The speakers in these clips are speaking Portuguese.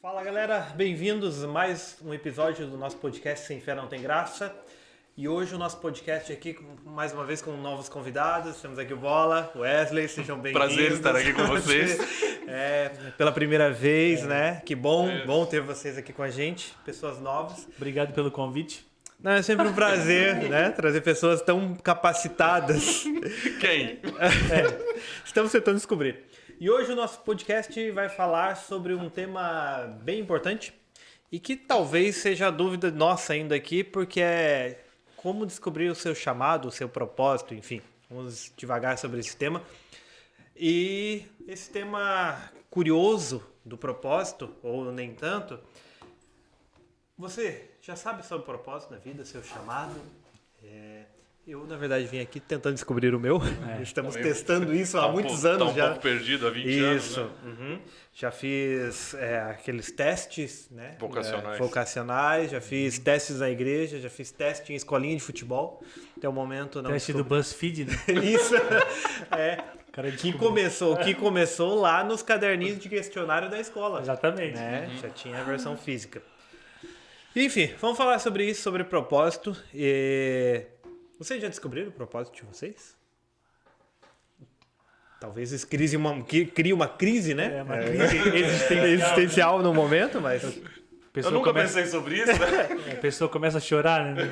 Fala galera, bem-vindos a mais um episódio do nosso podcast Sem Fé Não Tem Graça. E hoje o nosso podcast aqui, mais uma vez, com novos convidados. Temos aqui o Bola, o Wesley, sejam bem-vindos. Prazer estar aqui com vocês. Pela primeira vez, né? Que bom ter vocês aqui com a gente, pessoas novas. Obrigado pelo convite. Não, é sempre um prazer, né? Trazer pessoas tão capacitadas. Quem? Estamos tentando descobrir. E hoje o nosso podcast vai falar sobre um tema bem importante e que talvez seja a dúvida nossa ainda aqui, porque é como descobrir o seu chamado, o seu propósito, enfim. Vamos devagar sobre esse tema. E esse tema curioso do propósito, ou nem tanto, você já sabe sobre o propósito da vida, seu chamado? Eu, na verdade, vim aqui tentando descobrir o meu. Estamos testando isso há muitos anos já. Um pouco perdido há 20 anos, isso. né? Uhum. Já fiz aqueles testes, né? Vocacionais. Já fiz testes na igreja, já fiz teste em escolinha de futebol. Até o momento não Teste do BuzzFeed, né? Isso. Cara, que começou lá nos caderninhos de questionário da escola. Exatamente. Né? Já tinha a versão física. Enfim, vamos falar sobre isso, sobre propósito. Vocês já descobriram o propósito de vocês? Talvez isso crie uma crise, né? Uma crise existencial no momento, mas... Eu nunca pensei sobre isso, né? A pessoa começa a chorar, né?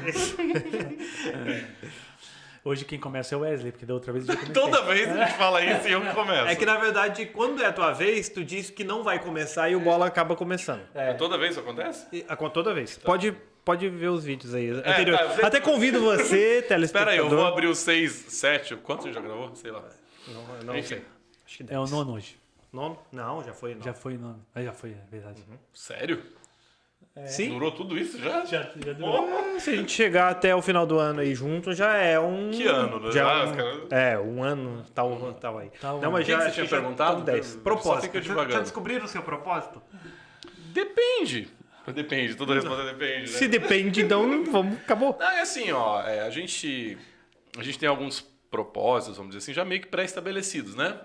Hoje quem começa é o Wesley, porque da outra vez eu já comecei. Toda vez a gente fala isso e eu que começo. É que, na verdade, quando é a tua vez, tu diz que não vai começar e o Bola acaba começando. Toda vez isso acontece? Toda vez. Tá. Pode ver os vídeos aí anteriores. Tá. Até convido você, telespectador. Espera aí, eu vou abrir os 6, 7. Quantos a gente já gravou? Sei lá. Não Enfim. sei. Acho que É o nono hoje. Nono? Não, já foi. Já foi nono. Já foi, é verdade. Sério? Sim. Durou tudo isso já? Já durou. Se a gente chegar até o final do ano aí junto, já é um... Que ano, né? Um ano, tal aí. Não, mas O que já você tinha perguntado? 10. Só Propósito. fica devagando. Já descobriram o seu propósito? Depende. Depende, toda resposta depende, né? Se depende, então acabou. Não, é assim, ó, a gente tem alguns propósitos, vamos dizer assim, já meio que pré-estabelecidos, né?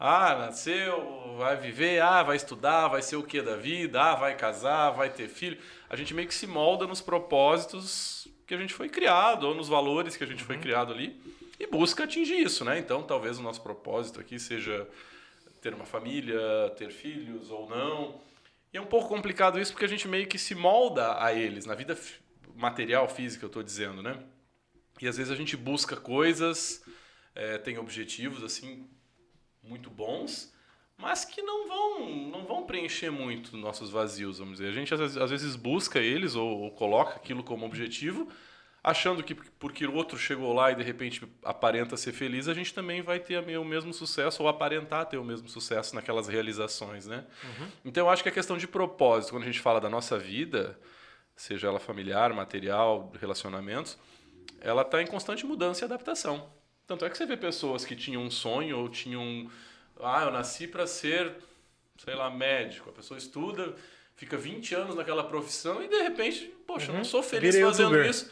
Nasceu, vai viver, vai estudar, vai ser o que da vida, vai casar, vai ter filho. A gente meio que se molda nos propósitos que a gente foi criado, ou nos valores que a gente foi criado ali, e busca atingir isso, né? Então, talvez o nosso propósito aqui seja ter uma família, ter filhos ou não. E é um pouco complicado isso, porque a gente meio que se molda a eles, na vida material, física, eu estou dizendo, né? E às vezes a gente busca coisas, tem objetivos, assim, muito bons, mas que não vão preencher muito nossos vazios, vamos dizer. A gente às vezes busca eles ou coloca aquilo como objetivo, achando que porque o outro chegou lá e de repente aparenta ser feliz, a gente também vai ter o mesmo sucesso ou aparentar ter o mesmo sucesso naquelas realizações, né? Uhum. Então eu acho que a questão de propósito, quando a gente fala da nossa vida, seja ela familiar, material, relacionamentos, ela está em constante mudança e adaptação. Tanto é que você vê pessoas que tinham um sonho ou tinham... eu nasci para ser, sei lá, médico. A pessoa estuda, fica 20 anos naquela profissão e de repente, eu não sou feliz fazendo isso.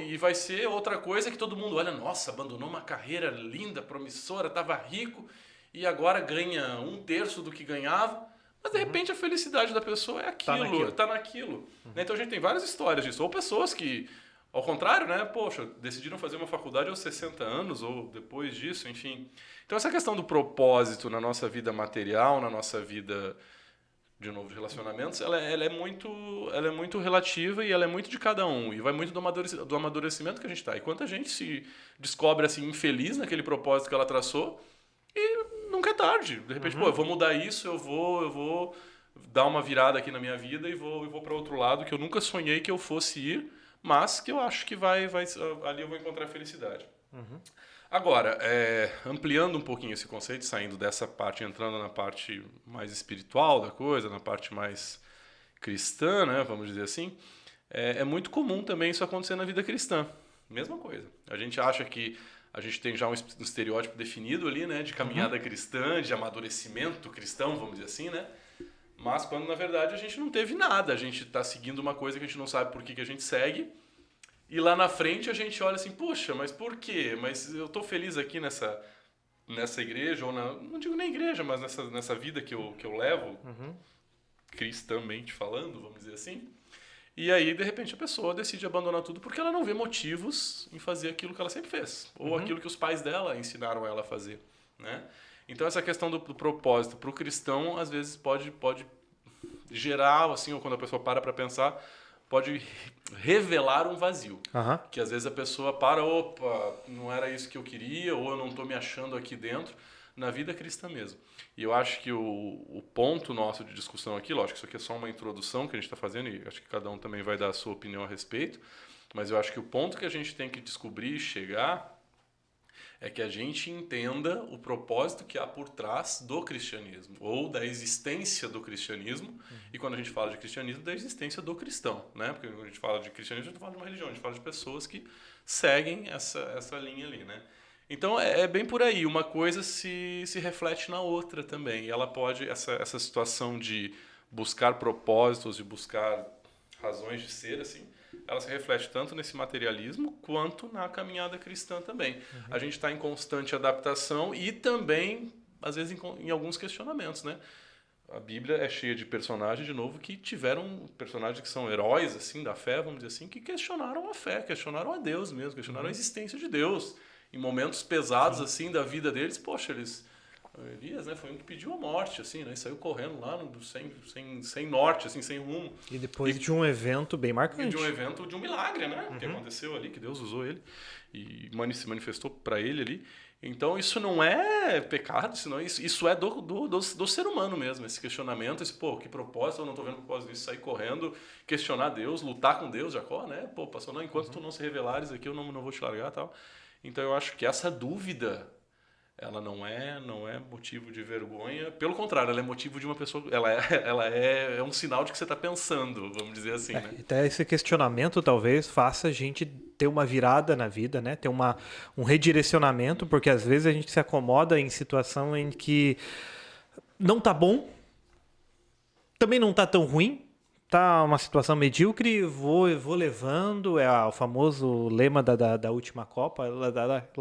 E vai ser outra coisa que todo mundo olha, nossa, abandonou uma carreira linda, promissora, estava rico e agora ganha 1/3 do que ganhava. Mas de repente a felicidade da pessoa é aquilo, tá naquilo. Então a gente tem várias histórias disso. Ou pessoas que... Ao contrário, né? Decidiram fazer uma faculdade aos 60 anos ou depois disso, enfim. Então, essa questão do propósito na nossa vida material, na nossa vida, de novo, de relacionamentos, ela é muito relativa e ela é muito de cada um. E vai muito do amadurecimento que a gente está. E quanta gente se descobre assim, infeliz naquele propósito que ela traçou e nunca é tarde. De repente, eu vou mudar isso, eu vou dar uma virada aqui na minha vida e vou para outro lado que eu nunca sonhei que eu fosse ir, mas que eu acho que ali eu vou encontrar felicidade. Uhum. Agora, ampliando um pouquinho esse conceito, saindo dessa parte, entrando na parte mais espiritual da coisa, na parte mais cristã, né, vamos dizer assim, é muito comum também isso acontecer na vida cristã. Mesma coisa. A gente acha que a gente tem já um estereótipo definido ali, né, de caminhada cristã, de amadurecimento cristão, vamos dizer assim, né? Mas quando, na verdade, a gente não teve nada. A gente está seguindo uma coisa que a gente não sabe por que a gente segue. E lá na frente a gente olha assim, puxa, mas por quê? Mas eu estou feliz aqui nessa igreja, ou não digo nem igreja, mas nessa vida que eu levo, cristamente falando, vamos dizer assim. E aí, de repente, a pessoa decide abandonar tudo porque ela não vê motivos em fazer aquilo que ela sempre fez. Ou aquilo que os pais dela ensinaram ela a fazer, né? Então, essa questão do propósito para o cristão, às vezes, pode gerar, assim, ou quando a pessoa para pensar, pode revelar um vazio. Que às vezes a pessoa opa, não era isso que eu queria, ou eu não estou me achando aqui dentro, na vida cristã mesmo. E eu acho que o ponto nosso de discussão aqui, lógico, isso aqui é só uma introdução que a gente está fazendo, e acho que cada um também vai dar a sua opinião a respeito, mas eu acho que o ponto que a gente tem que descobrir e chegar é que a gente entenda o propósito que há por trás do cristianismo, ou da existência do cristianismo, e quando a gente fala de cristianismo, da existência do cristão, né? Porque quando a gente fala de cristianismo, a gente não fala de uma religião, a gente fala de pessoas que seguem essa linha ali, né? Então é bem por aí, uma coisa se reflete na outra também, e ela pode, essa situação de buscar propósitos, de buscar razões de ser, assim, ela se reflete tanto nesse materialismo quanto na caminhada cristã também. A gente está em constante adaptação e também, às vezes, em alguns questionamentos, né? A Bíblia é cheia de personagens, de novo, que tiveram personagens que são heróis, assim, da fé, vamos dizer assim, que questionaram a fé, questionaram a Deus mesmo, questionaram a existência de Deus. Em momentos pesados, assim, da vida deles, poxa, Elias, né, foi um que pediu a morte, assim, né, e saiu correndo lá sem norte, assim, sem rumo. E depois de um evento bem marcante. De um evento, de um milagre, né, que aconteceu ali, que Deus usou ele e se manifestou para ele ali. Então isso não é pecado, senão isso é do ser humano mesmo, esse questionamento, que propósito, eu não estou vendo propósito disso, sair correndo, questionar Deus, lutar com Deus, Jacó, né, passou, não, enquanto tu não se revelares aqui, eu não vou te largar e tal. Então eu acho que essa dúvida, ela não é motivo de vergonha, pelo contrário, ela é motivo de uma pessoa, ela é um sinal de que você está pensando, vamos dizer assim, né? Até esse questionamento talvez faça a gente ter uma virada na vida, né? Ter um redirecionamento, porque às vezes a gente se acomoda em situação em que não tá bom, também não tá tão ruim, tá uma situação medíocre, vou levando, é o famoso lema da última Copa, lá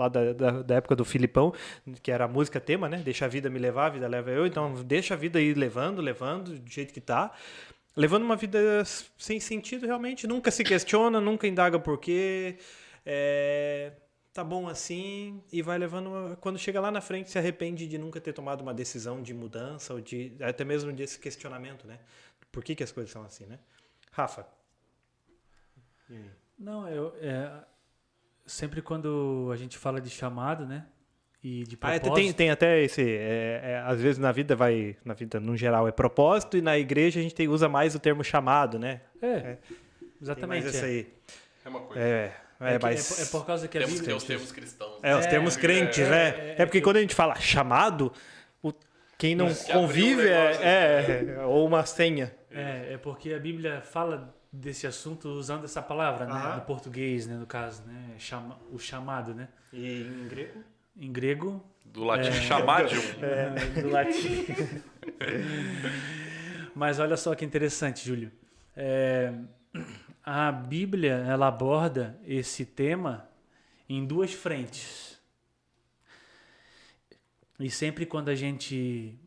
da época do Filipão, que era a música tema, né? Deixa a vida me levar, a vida leva eu, então deixa a vida ir levando, do jeito que tá, levando uma vida sem sentido realmente, nunca se questiona, nunca indaga por quê, tá bom assim, e vai levando, quando chega lá na frente se arrepende de nunca ter tomado uma decisão de mudança, ou até mesmo desse questionamento, né? Por que as coisas são assim, né? Rafa? Não, sempre quando a gente fala de chamado, né? E de propósito... tem até esse... às vezes na vida no geral, é propósito, e na igreja a gente usa mais o termo chamado, né? Exatamente. Tem mais isso aí. É uma coisa. É por causa que a Temos que ter Bíblia... os termos cristãos. Os termos crentes, né? Porque quando a gente fala chamado, quem não convive ou uma senha. É porque a Bíblia fala desse assunto usando essa palavra, né? No português, né? No caso, né? O chamado, né? E em grego? Em grego... Do latim, chamadium. Do latim. Mas olha só que interessante, Júlio. A Bíblia, ela aborda esse tema em duas frentes. E sempre quando a gente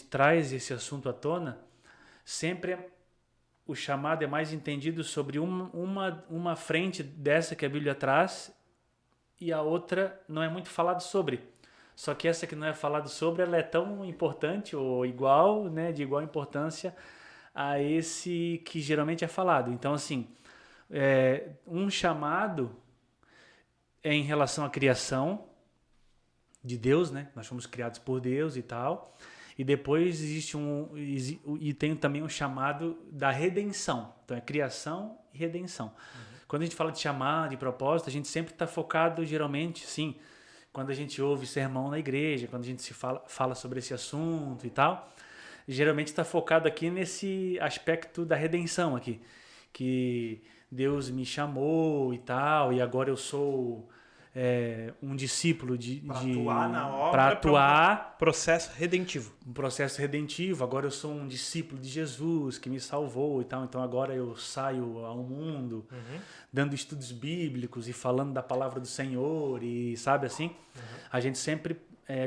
traz esse assunto à tona, sempre o chamado é mais entendido sobre uma frente dessa que a Bíblia traz, e a outra não é muito falado sobre. Só que essa que não é falado sobre, ela é tão importante ou igual, né, de igual importância a esse que geralmente é falado. Então, assim, um chamado é em relação à criação de Deus, né? Nós fomos criados por Deus e tal. E depois e tem também um chamado da redenção. Então é criação e redenção. Quando a gente fala de chamado, de propósito, a gente sempre está focado, geralmente, sim, quando a gente ouve sermão na igreja, quando a gente fala sobre esse assunto e tal, geralmente está focado aqui nesse aspecto da redenção aqui, que Deus me chamou e tal, e agora eu sou um discípulo para atuar na obra, para atuar, processo redentivo. Um processo redentivo. Agora eu sou um discípulo de Jesus que me salvou e tal, então agora eu saio ao mundo dando estudos bíblicos e falando da palavra do Senhor, e sabe assim, a gente sempre,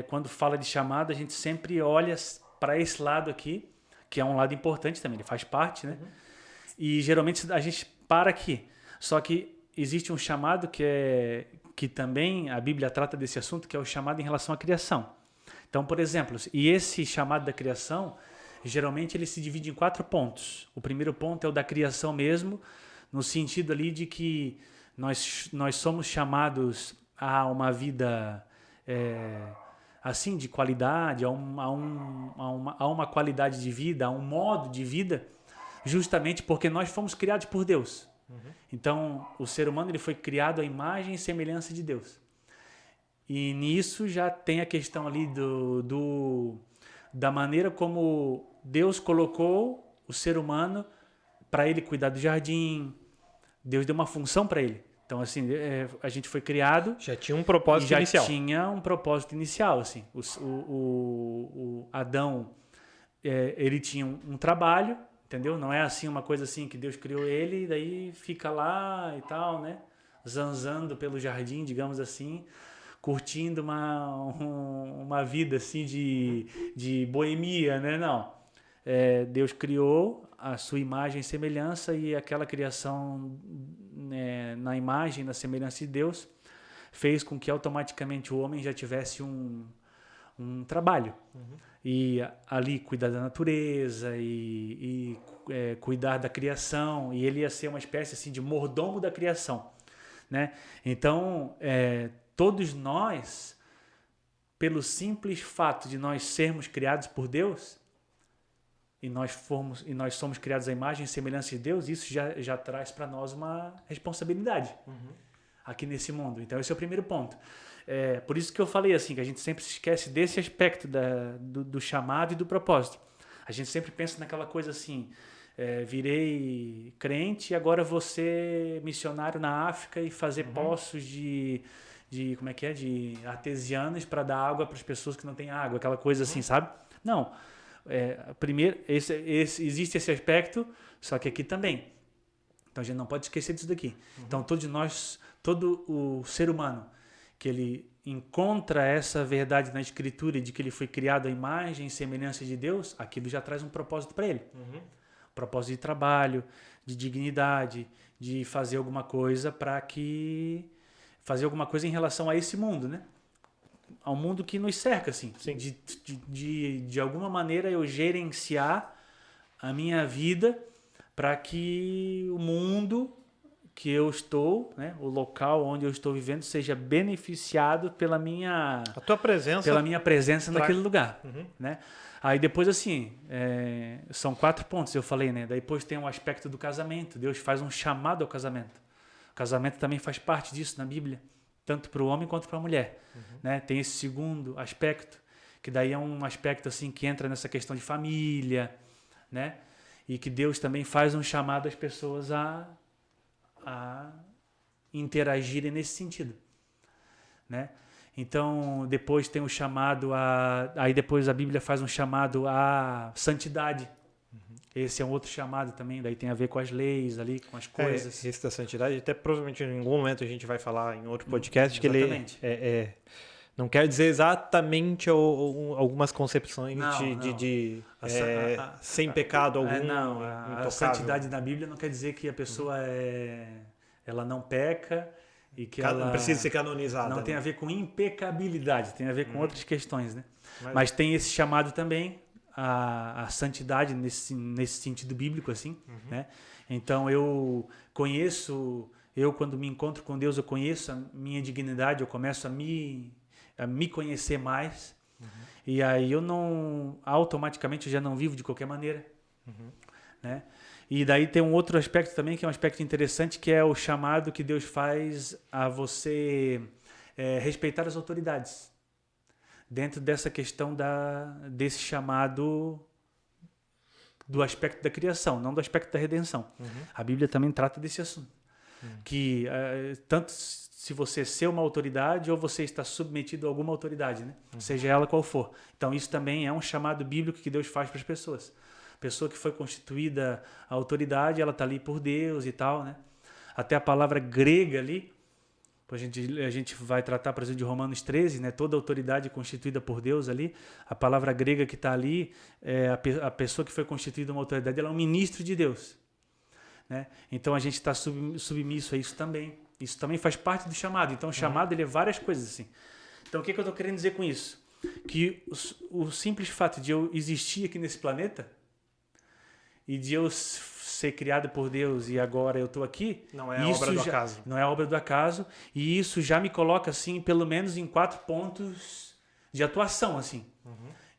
quando fala de chamada, a gente sempre olha para esse lado aqui, que é um lado importante também, ele faz parte, né? E geralmente a gente para aqui. Só que existe um chamado que também a Bíblia trata desse assunto, que é o chamado em relação à criação. Então, por exemplo, e esse chamado da criação, geralmente ele se divide em 4 pontos. O primeiro ponto é o da criação mesmo, no sentido ali de que nós somos chamados a uma vida assim, de qualidade, a uma qualidade de vida, a um modo de vida, justamente porque nós fomos criados por Deus. Então, o ser humano ele foi criado à imagem e semelhança de Deus. E nisso já tem a questão ali da maneira como Deus colocou o ser humano para ele cuidar do jardim. Deus deu uma função para ele. Então, assim, a gente foi criado... Já tinha um propósito inicial. Já tinha um propósito inicial, assim. O Adão, ele tinha um trabalho, entendeu? Não é assim uma coisa assim que Deus criou ele e daí fica lá e tal, né? Zanzando pelo jardim, digamos assim, curtindo uma vida assim de boemia, né? Não. Deus criou a sua imagem e semelhança e aquela criação na imagem, na semelhança de Deus, fez com que automaticamente o homem já tivesse um trabalho. E ali cuidar da natureza e cuidar da criação, e ele ia ser uma espécie assim de mordomo da criação, né? Então, todos nós, pelo simples fato de nós sermos criados por Deus, e nós somos criados à imagem e semelhança de Deus, isso já traz para nós uma responsabilidade aqui nesse mundo. Então, esse é o primeiro ponto. Por isso que eu falei assim, que a gente sempre se esquece desse aspecto do chamado e do propósito. A gente sempre pensa naquela coisa assim, virei crente e agora vou ser missionário na África e fazer poços de artesianos para dar água para as pessoas que não têm água, aquela coisa assim, sabe? Não. Primeiro, existe esse aspecto, só que aqui também. Então a gente não pode esquecer disso daqui. Então todo o ser humano que ele encontra essa verdade na Escritura de que ele foi criado à imagem e semelhança de Deus, aquilo já traz um propósito para ele. Propósito de trabalho, de dignidade, de fazer alguma coisa fazer alguma coisa em relação a esse mundo, né? Ao mundo que nos cerca, assim. Sim. De alguma maneira eu gerenciar a minha vida para que o mundo que eu estou, né, o local onde eu estou vivendo, seja beneficiado pela minha presença naquele lugar, né? Aí depois assim, são 4 pontos, eu falei, né? Daí depois tem o aspecto do casamento. Deus faz um chamado ao casamento. O casamento também faz parte disso na Bíblia, tanto para o homem quanto para a mulher, né? Tem esse segundo aspecto, que daí é um aspecto assim que entra nessa questão de família, né? E que Deus também faz um chamado às pessoas a interagirem nesse sentido, né? Então, depois tem o chamado aí depois a Bíblia faz um chamado à santidade. Esse é um outro chamado também, daí tem a ver com as leis ali, com as coisas. Esse da santidade, até provavelmente em algum momento a gente vai falar em outro podcast, que ele não quer dizer exatamente algumas concepções sem pecado algum. A santidade na Bíblia não quer dizer que a pessoa ela não peca e que ela não precisa ser canonizada. Não tem a ver com impecabilidade, tem a ver com outras questões, né? Mas tem esse chamado também a santidade nesse sentido bíblico, assim, né? Então quando me encontro com Deus, eu conheço a minha dignidade, eu começo a me conhecer mais, e aí automaticamente eu já não vivo de qualquer maneira, né? E daí tem um outro aspecto também, que é um aspecto interessante, que é o chamado que Deus faz a você respeitar as autoridades. Dentro dessa questão desse chamado do aspecto da criação, não do aspecto da redenção. A Bíblia também trata desse assunto. Que tanto se você ser uma autoridade ou você está submetido a alguma autoridade, né? Seja ela qual for. Então isso também é um chamado bíblico que Deus faz para as pessoas. A pessoa que foi constituída a autoridade, ela está ali por Deus e tal, né? Até a palavra grega ali, a gente vai tratar, por exemplo, de Romanos 13, né? Toda autoridade constituída por Deus ali. A palavra grega que está ali, a pessoa que foi constituída uma autoridade, ela é um ministro de Deus. Né? Então a gente está submisso a isso também. Isso também faz parte do chamado. Então o chamado ele é várias coisas assim. Então o que eu estou querendo dizer com isso? Que o simples fato de eu existir aqui nesse planeta e de eu ser criado por Deus e agora eu estou aqui... Não é obra do acaso. Não é obra do acaso. E isso já me coloca, assim, pelo menos em 4 pontos de atuação, assim.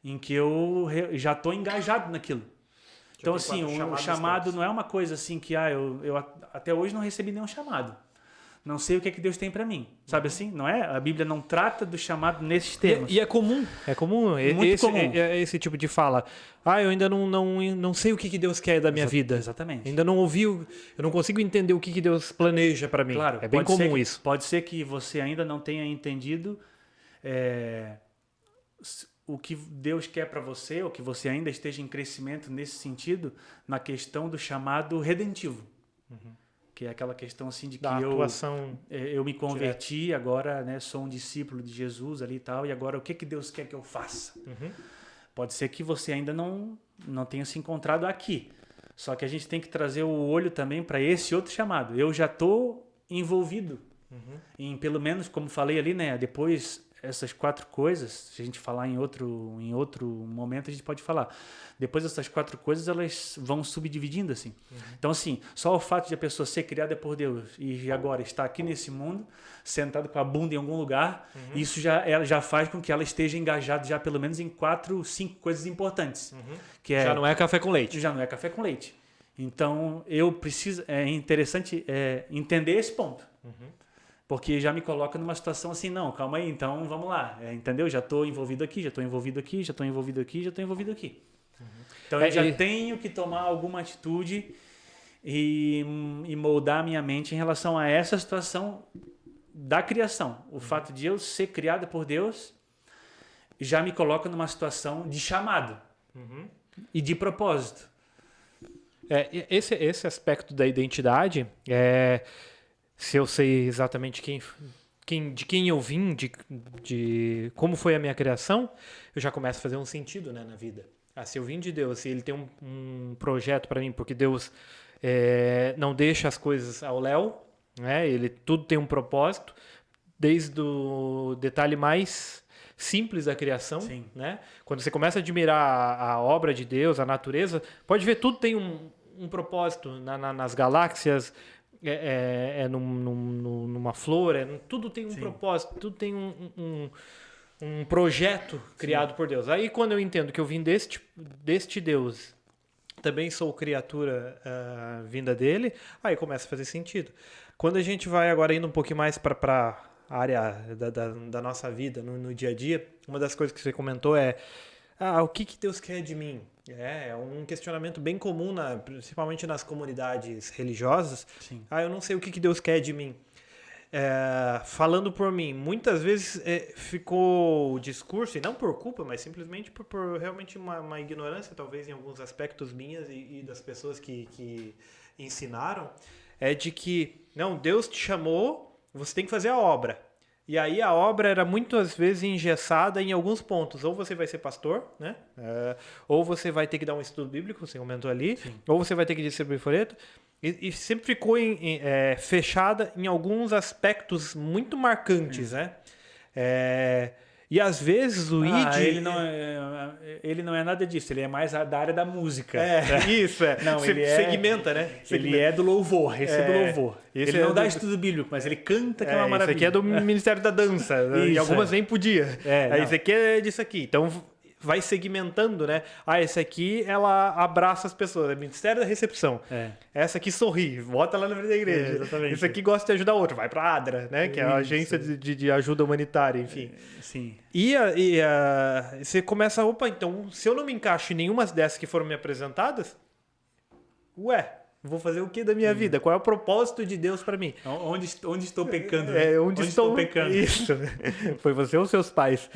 Em que eu já estou engajado naquilo. Então, assim, o chamado não é uma coisa assim que eu até hoje não recebi nenhum chamado. Não sei o que é que Deus tem para mim. Sabe assim? Não é? A Bíblia não trata do chamado nesses termos. E é comum. É comum. Muito comum. Esse tipo de fala. Eu ainda não sei o que Deus quer da minha vida. Exatamente. Ainda não ouvi, eu não consigo entender o que Deus planeja para mim. Claro, é bem comum isso. Pode ser que você ainda não tenha entendido o que Deus quer para você, ou que você ainda esteja em crescimento nesse sentido, na questão do chamado redentivo. Que é aquela questão assim de que eu me converti, agora, né, sou um discípulo de Jesus ali e tal, e agora o que Deus quer que eu faça? Pode ser que você ainda não tenha se encontrado aqui. Só que a gente tem que trazer o olho também para esse outro chamado. Eu já estou envolvido em, pelo menos, como falei ali, né, depois essas 4 coisas, se a gente falar em outro momento, a gente pode falar. Depois essas 4 coisas, elas vão subdividindo assim. Então, assim, só o fato de a pessoa ser criada por Deus e agora estar aqui nesse mundo, sentado com a bunda em algum lugar, isso já faz com que ela esteja engajada já pelo menos em 4, 5 coisas importantes. Que já não é café com leite. Já não é café com leite. Então, é interessante entender esse ponto. Porque já me coloca numa situação assim, não, calma aí, então vamos lá, entendeu? Já estou envolvido aqui, já estou envolvido aqui, já estou envolvido aqui, já estou envolvido aqui. Então eu já tenho que tomar alguma atitude e moldar a minha mente em relação a essa situação da criação. O fato de eu ser criado por Deus já me coloca numa situação de chamado e de propósito. Esse aspecto da identidade se eu sei exatamente de quem eu vim, de como foi a minha criação, eu já começo a fazer um sentido, né, na vida. Se eu vim de Deus, se Ele tem um projeto para mim, porque Deus não deixa as coisas ao léu, né? Tudo tem um propósito, desde o detalhe mais simples da criação, né? Quando você começa a admirar a obra de Deus, a natureza, pode ver, tudo tem um propósito nas galáxias, numa flor, tudo tem um propósito, tudo tem um projeto criado por Deus. Aí quando eu entendo que eu vim deste Deus, também sou criatura vinda dele, aí começa a fazer sentido. Quando a gente vai agora indo um pouquinho mais para a área da nossa vida, no dia a dia, uma das coisas que você comentou o que Deus quer de mim? É um questionamento bem comum, principalmente nas comunidades religiosas. Eu não sei o que Deus quer de mim. Falando por mim, muitas vezes ficou o discurso, e não por culpa, mas simplesmente por realmente uma ignorância, talvez em alguns aspectos minhas e das pessoas que ensinaram, de que, não, Deus te chamou, você tem que fazer a obra. E aí a obra era muitas vezes engessada em alguns pontos. Ou você vai ser pastor, né? Ou você vai ter que dar um estudo bíblico, você comentou ali. Ou você vai ter que distribuir folheto. E sempre ficou fechada em alguns aspectos muito marcantes, né? E às vezes o ID... Ele não é nada disso, ele é mais da área da música. Isso, Não, ele segmenta, né? Ele é do louvor, esse é do louvor. Ele não dá estudo bíblico, mas ele canta que é uma maravilha. Isso aqui é do Ministério da Dança, e algumas nem podia. Isso aqui é disso aqui. Então vai segmentando, né? Esse aqui, ela abraça as pessoas, é Ministério da Recepção. Essa aqui sorri, bota lá na frente da igreja. Exatamente. Esse aqui gosta de ajudar outro, vai pra ADRA, né? Que é a agência de ajuda humanitária, enfim. Sim. E você começa, então, se eu não me encaixo em nenhuma dessas que foram me apresentadas, vou fazer o que da minha vida? Qual é o propósito de Deus para mim? Onde estou pecando? Onde estou pecando? Isso. Foi você ou seus pais?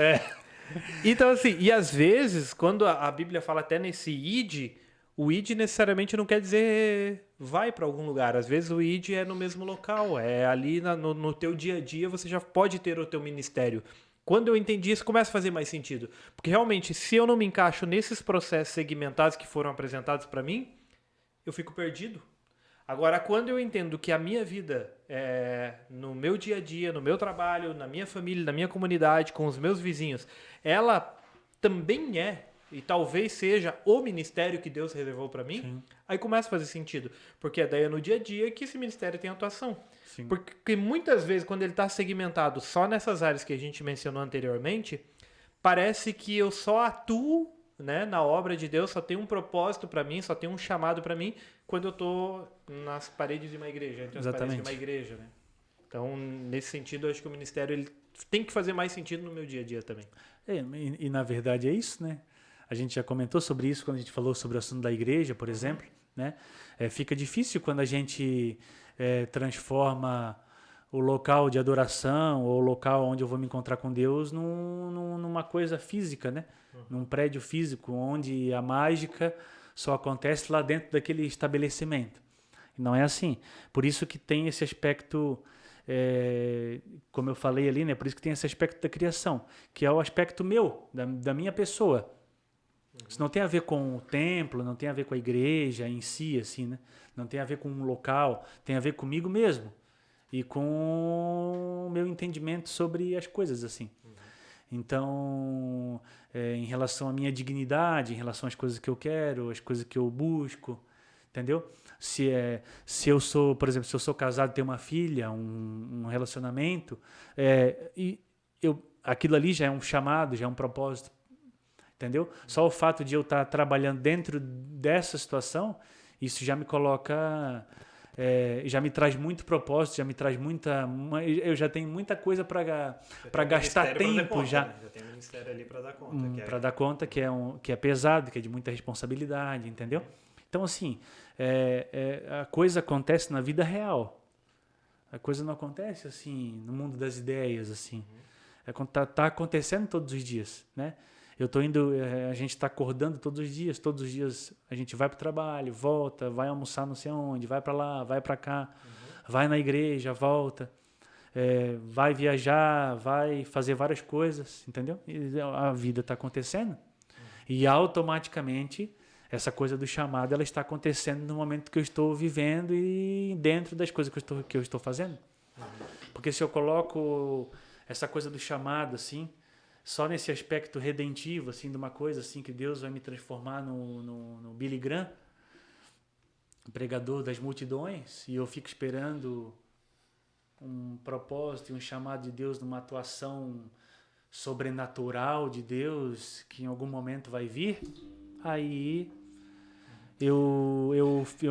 Então, assim, e às vezes, quando a Bíblia fala até nesse id, o id necessariamente não quer dizer vai para algum lugar. Às vezes o id é no mesmo local, é ali no teu dia a dia você já pode ter o teu ministério. Quando eu entendi isso, começa a fazer mais sentido. Porque realmente, se eu não me encaixo nesses processos segmentados que foram apresentados para mim, eu fico perdido. Agora, quando eu entendo que a minha vida, no meu dia a dia, no meu trabalho, na minha família, na minha comunidade, com os meus vizinhos, ela também e talvez seja o ministério que Deus reservou para mim, sim, aí começa a fazer sentido. Porque daí é no dia a dia que esse ministério tem atuação. Sim. Porque muitas vezes, quando ele está segmentado só nessas áreas que a gente mencionou anteriormente, parece que eu só atuo, né, na obra de Deus, só tem um propósito para mim, só tem um chamado para mim quando eu estou nas paredes de uma igreja, entre as paredes de uma igreja, né? Então, nesse sentido, eu acho que o ministério ele tem que fazer mais sentido no meu dia a dia também. E na verdade é isso, né? A gente já comentou sobre isso quando a gente falou sobre o assunto da igreja, por exemplo, né? Fica difícil quando a gente transforma o local de adoração ou o local onde eu vou me encontrar com Deus numa coisa física, né? Num prédio físico, onde a mágica só acontece lá dentro daquele estabelecimento. E não é assim. Por isso que tem esse aspecto, como eu falei ali, né? Por isso que tem esse aspecto da criação, que é o aspecto meu, da minha pessoa. Isso não tem a ver com o templo, não tem a ver com a igreja em si, assim, né? Não tem a ver com um local, tem a ver comigo mesmo e com o meu entendimento sobre as coisas, assim. Então, em relação à minha dignidade, em relação às coisas que eu quero, às coisas que eu busco, entendeu? Se eu sou, por exemplo, se eu sou casado e tenho uma filha, um relacionamento, aquilo ali já é um chamado, já é um propósito, entendeu? Só o fato de eu estar trabalhando dentro dessa situação, isso já me coloca, já me traz muito propósito, já me traz eu já tenho muita coisa para gastar tempo já. Né? Já tem um ministério ali para dar conta. Para dar conta que é pesado, que é de muita responsabilidade, entendeu? Então, assim, a coisa acontece na vida real. A coisa não acontece, assim, no mundo das ideias, assim. Tá acontecendo todos os dias, né? A gente está acordando todos os dias a gente vai para o trabalho, volta, vai almoçar não sei onde, vai para lá, vai para cá, vai na igreja, volta, vai viajar, vai fazer várias coisas, entendeu? E a vida está acontecendo e automaticamente essa coisa do chamado ela está acontecendo no momento que eu estou vivendo e dentro das coisas que eu estou fazendo. Porque se eu coloco essa coisa do chamado assim, só nesse aspecto redentivo, assim, de uma coisa assim que Deus vai me transformar no Billy Graham, pregador das multidões, e eu fico esperando um propósito e um chamado de Deus numa atuação sobrenatural de Deus que em algum momento vai vir, aí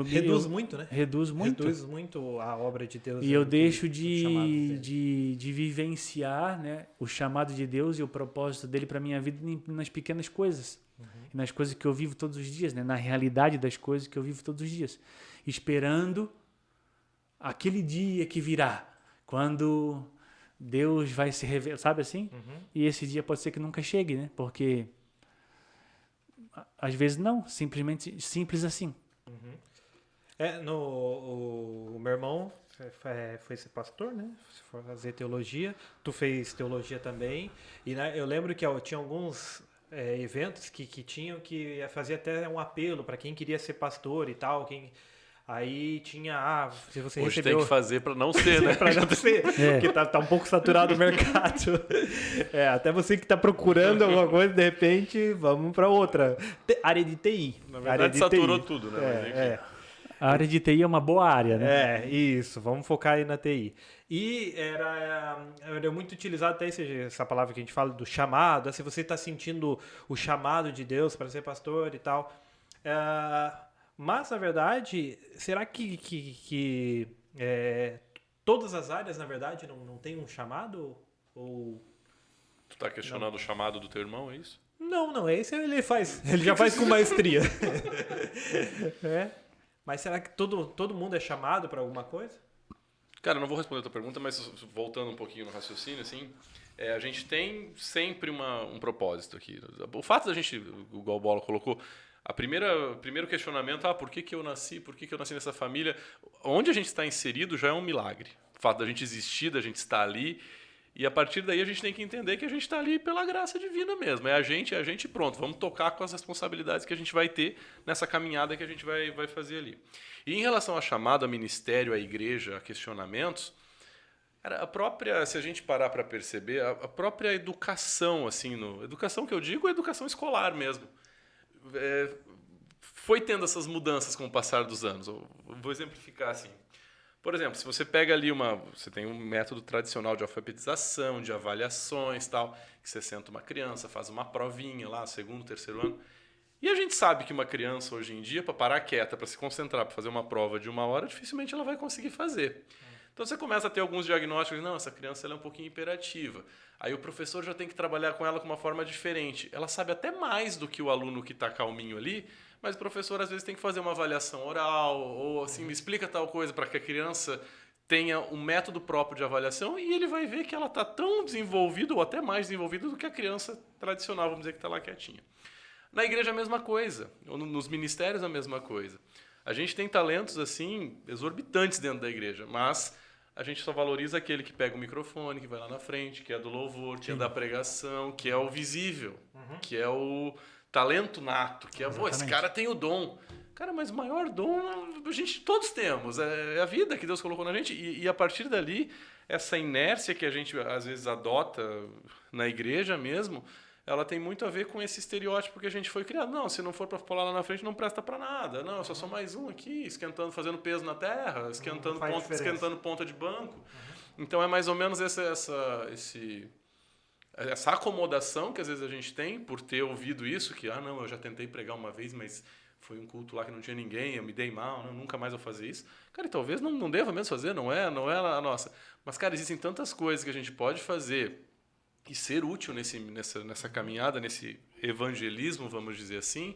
reduz muito, né? Reduz muito a obra de Deus. E eu deixo de vivenciar, né, o chamado de Deus e o propósito dele para minha vida nas pequenas coisas. E nas coisas que eu vivo todos os dias, né, na realidade das coisas que eu vivo todos os dias. Esperando aquele dia que virá, quando Deus vai se revelar, sabe assim? E esse dia pode ser que nunca chegue, né? Porque às vezes não, simplesmente simples assim. O meu irmão foi ser pastor, né? Foi fazer teologia. Tu fez teologia também. E eu lembro que tinha alguns eventos que tinham que fazer até um apelo para quem queria ser pastor e tal. Aí tinha, se você hoje recebeu... tem que fazer para não ser, né? Para não ser, porque tá um pouco saturado o mercado. Até você que está procurando alguma coisa, de repente, vamos para outra. Área de TI. Na verdade, saturou tudo, né? A área de TI é uma boa área, né? Isso. Vamos focar aí na TI. E era muito utilizado até essa palavra que a gente fala do chamado. Se você está sentindo o chamado de Deus para ser pastor e tal... Mas, na verdade, será que todas as áreas, na verdade, não tem um chamado? Ou... Tu está questionando o chamado do teu irmão, é isso? Não. Esse ele já faz com maestria. Mas será que todo mundo é chamado para alguma coisa? Cara, eu não vou responder a tua pergunta, mas voltando um pouquinho no raciocínio, assim, a gente tem sempre um propósito aqui. O fato da gente, igual o Bola colocou, primeiro questionamento, por que eu nasci? Por que eu nasci nessa família? Onde a gente está inserido já é um milagre. O fato da gente existir, da gente estar ali. E a partir daí a gente tem que entender que a gente está ali pela graça divina mesmo. É a gente e pronto. Vamos tocar com as responsabilidades que a gente vai ter nessa caminhada que a gente vai fazer ali. E em relação à chamada, a ministério, à igreja, a questionamentos, a própria, se a gente parar para perceber, a própria educação, assim, educação que eu digo é educação escolar mesmo, foi tendo essas mudanças com o passar dos anos. Eu vou exemplificar assim. Por exemplo, se você pega ali você tem um método tradicional de alfabetização, de avaliações, tal, que você senta uma criança, faz uma provinha lá, segundo, terceiro ano. E a gente sabe que uma criança hoje em dia, para parar quieta, para se concentrar, para fazer uma prova de 1 hora, dificilmente ela vai conseguir fazer. Então você começa a ter alguns diagnósticos, não, essa criança ela é um pouquinho hiperativa. Aí o professor já tem que trabalhar com ela com uma forma diferente. Ela sabe até mais do que o aluno que está calminho ali, mas o professor às vezes tem que fazer uma avaliação oral, ou assim, me explica tal coisa para que a criança tenha um método próprio de avaliação e ele vai ver que ela está tão desenvolvida ou até mais desenvolvida do que a criança tradicional, vamos dizer, que está lá quietinha. Na igreja a mesma coisa, ou nos ministérios a mesma coisa. A gente tem talentos assim exorbitantes dentro da igreja, mas a gente só valoriza aquele que pega o microfone, que vai lá na frente, que é do louvor, que é da pregação, que é o visível, que é o talento nato, que é, esse cara tem o dom. Cara, mas o maior dom a gente todos temos, é a vida que Deus colocou na gente. E a partir dali, essa inércia que a gente às vezes adota na igreja mesmo, ela tem muito a ver com esse estereótipo que a gente foi criado. Não, se não for para pular lá na frente, não presta para nada. Não, eu só sou mais um aqui, esquentando, fazendo peso na terra, esquentando ponta de banco. Então é mais ou menos essa acomodação que às vezes a gente tem por ter ouvido isso, que, não, eu já tentei pregar uma vez, mas foi um culto lá que não tinha ninguém, eu me dei mal, nunca mais vou fazer isso. Cara, e talvez não deva mesmo fazer, não é a nossa. Mas, cara, existem tantas coisas que a gente pode fazer e ser útil nessa caminhada, nesse evangelismo, vamos dizer assim,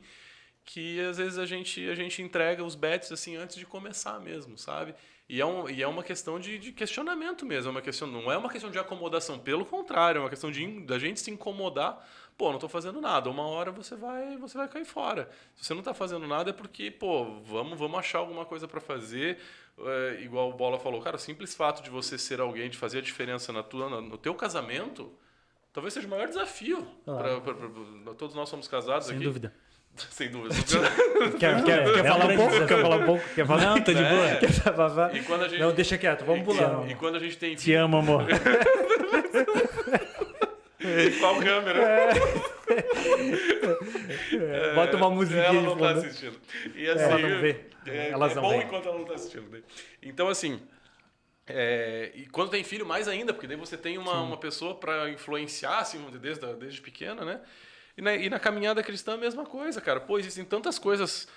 que às vezes a gente entrega os bets assim antes de começar mesmo, sabe? E é uma questão de questionamento mesmo, não é uma questão de acomodação, pelo contrário, é uma questão da gente se incomodar. Não estou fazendo nada, uma hora você vai cair fora. Se você não está fazendo nada é porque, vamos achar alguma coisa para fazer. Igual o Bola falou, cara, o simples fato de você ser alguém, de fazer a diferença no teu casamento, talvez seja o maior desafio. Todos nós somos casados aqui. Sem dúvida. Sem dúvida. Quer falar um pouco? Quer falar um pouco? Quer falar? Não, tô de boa. E quando a gente... Não, deixa quieto, vamos pular. E quando a gente tem... Te amo, amor. Qual câmera? Bota uma musiquinha. Ela não está assistindo. E assim, ela não vê. Elas não bom vê. Enquanto ela não está assistindo. Então, assim... e quando tem filho, mais ainda, porque daí você tem uma pessoa para influenciar, assim, desde pequena, né? E na caminhada cristã a mesma coisa, cara. Existem tantas coisas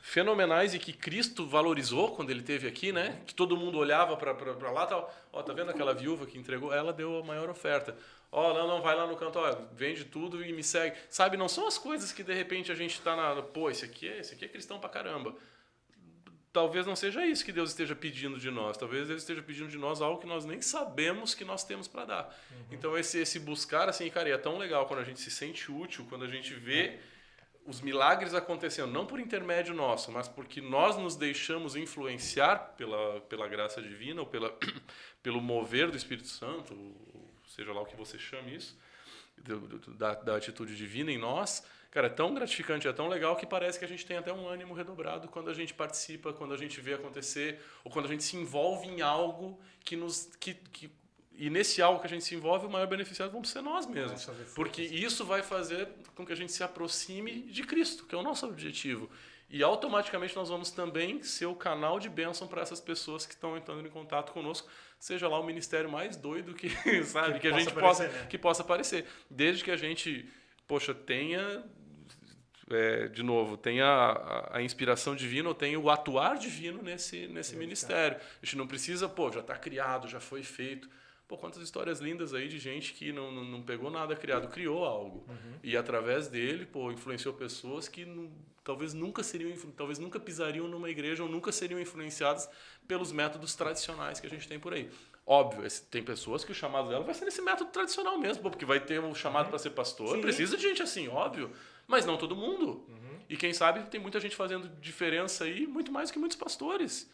fenomenais e que Cristo valorizou quando ele esteve aqui, né? Que todo mundo olhava para lá e tal. Tá vendo aquela viúva que entregou? Ela deu a maior oferta. Não, vai lá no canto, vende tudo e me segue. Sabe, não são as coisas que de repente a gente tá esse aqui é cristão pra caramba. Talvez não seja isso que Deus esteja pedindo de nós. Talvez Deus esteja pedindo de nós algo que nós nem sabemos que nós temos para dar. Então, esse buscar, assim, cara, é tão legal quando a gente se sente útil, quando a gente vê os milagres acontecendo, não por intermédio nosso, mas porque nós nos deixamos influenciar pela graça divina ou pelo mover do Espírito Santo, seja lá o que você chame isso, da atitude divina em nós. Cara, é tão gratificante, é tão legal que parece que a gente tem até um ânimo redobrado quando a gente participa, quando a gente vê acontecer, ou quando a gente se envolve em algo e nesse algo que a gente se envolve, o maior beneficiado vamos ser nós mesmos. Porque isso vai fazer com que a gente se aproxime de Cristo, que é o nosso objetivo. E automaticamente nós vamos também ser o canal de bênção para essas pessoas que estão entrando em contato conosco, seja lá o ministério mais doido que, sabe, que a gente possa aparecer. Desde que a gente, tenha... tenha a inspiração divina ou tenha o atuar divino nesse ministério. A gente não precisa, já está criado, já foi feito. Quantas histórias lindas aí de gente que não pegou nada criado, criou algo. E através dele, influenciou pessoas que talvez nunca pisariam numa igreja ou nunca seriam influenciadas pelos métodos tradicionais que a gente tem por aí. Óbvio, tem pessoas que o chamado dela vai ser nesse método tradicional mesmo, porque vai ter um chamado para ser pastor. Sim. Precisa de gente assim, óbvio. Mas não todo mundo. E quem sabe tem muita gente fazendo diferença aí, muito mais que muitos pastores.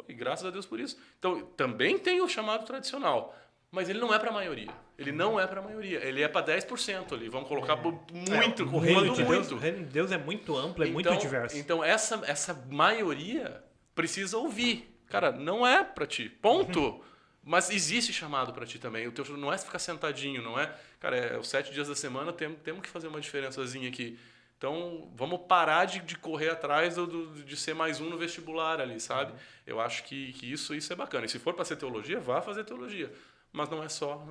E graças a Deus por isso. Então, também tem o chamado tradicional, mas ele não é para a maioria. Ele não é para a maioria. Ele é para 10% ali. Vamos colocar muito, O reino de Deus, muito. o reino de Deus é muito amplo, é muito diverso. Então, essa maioria precisa ouvir. Cara, não é para ti. Ponto. Mas existe chamado para ti também. O teu não é ficar sentadinho, não é? Cara, é os 7 dias da semana, temos que fazer uma diferençazinha aqui. Então, vamos parar de correr atrás de ser mais um no vestibular ali, sabe? Eu acho que isso é bacana. E se for para ser teologia, vá fazer teologia. Mas não é só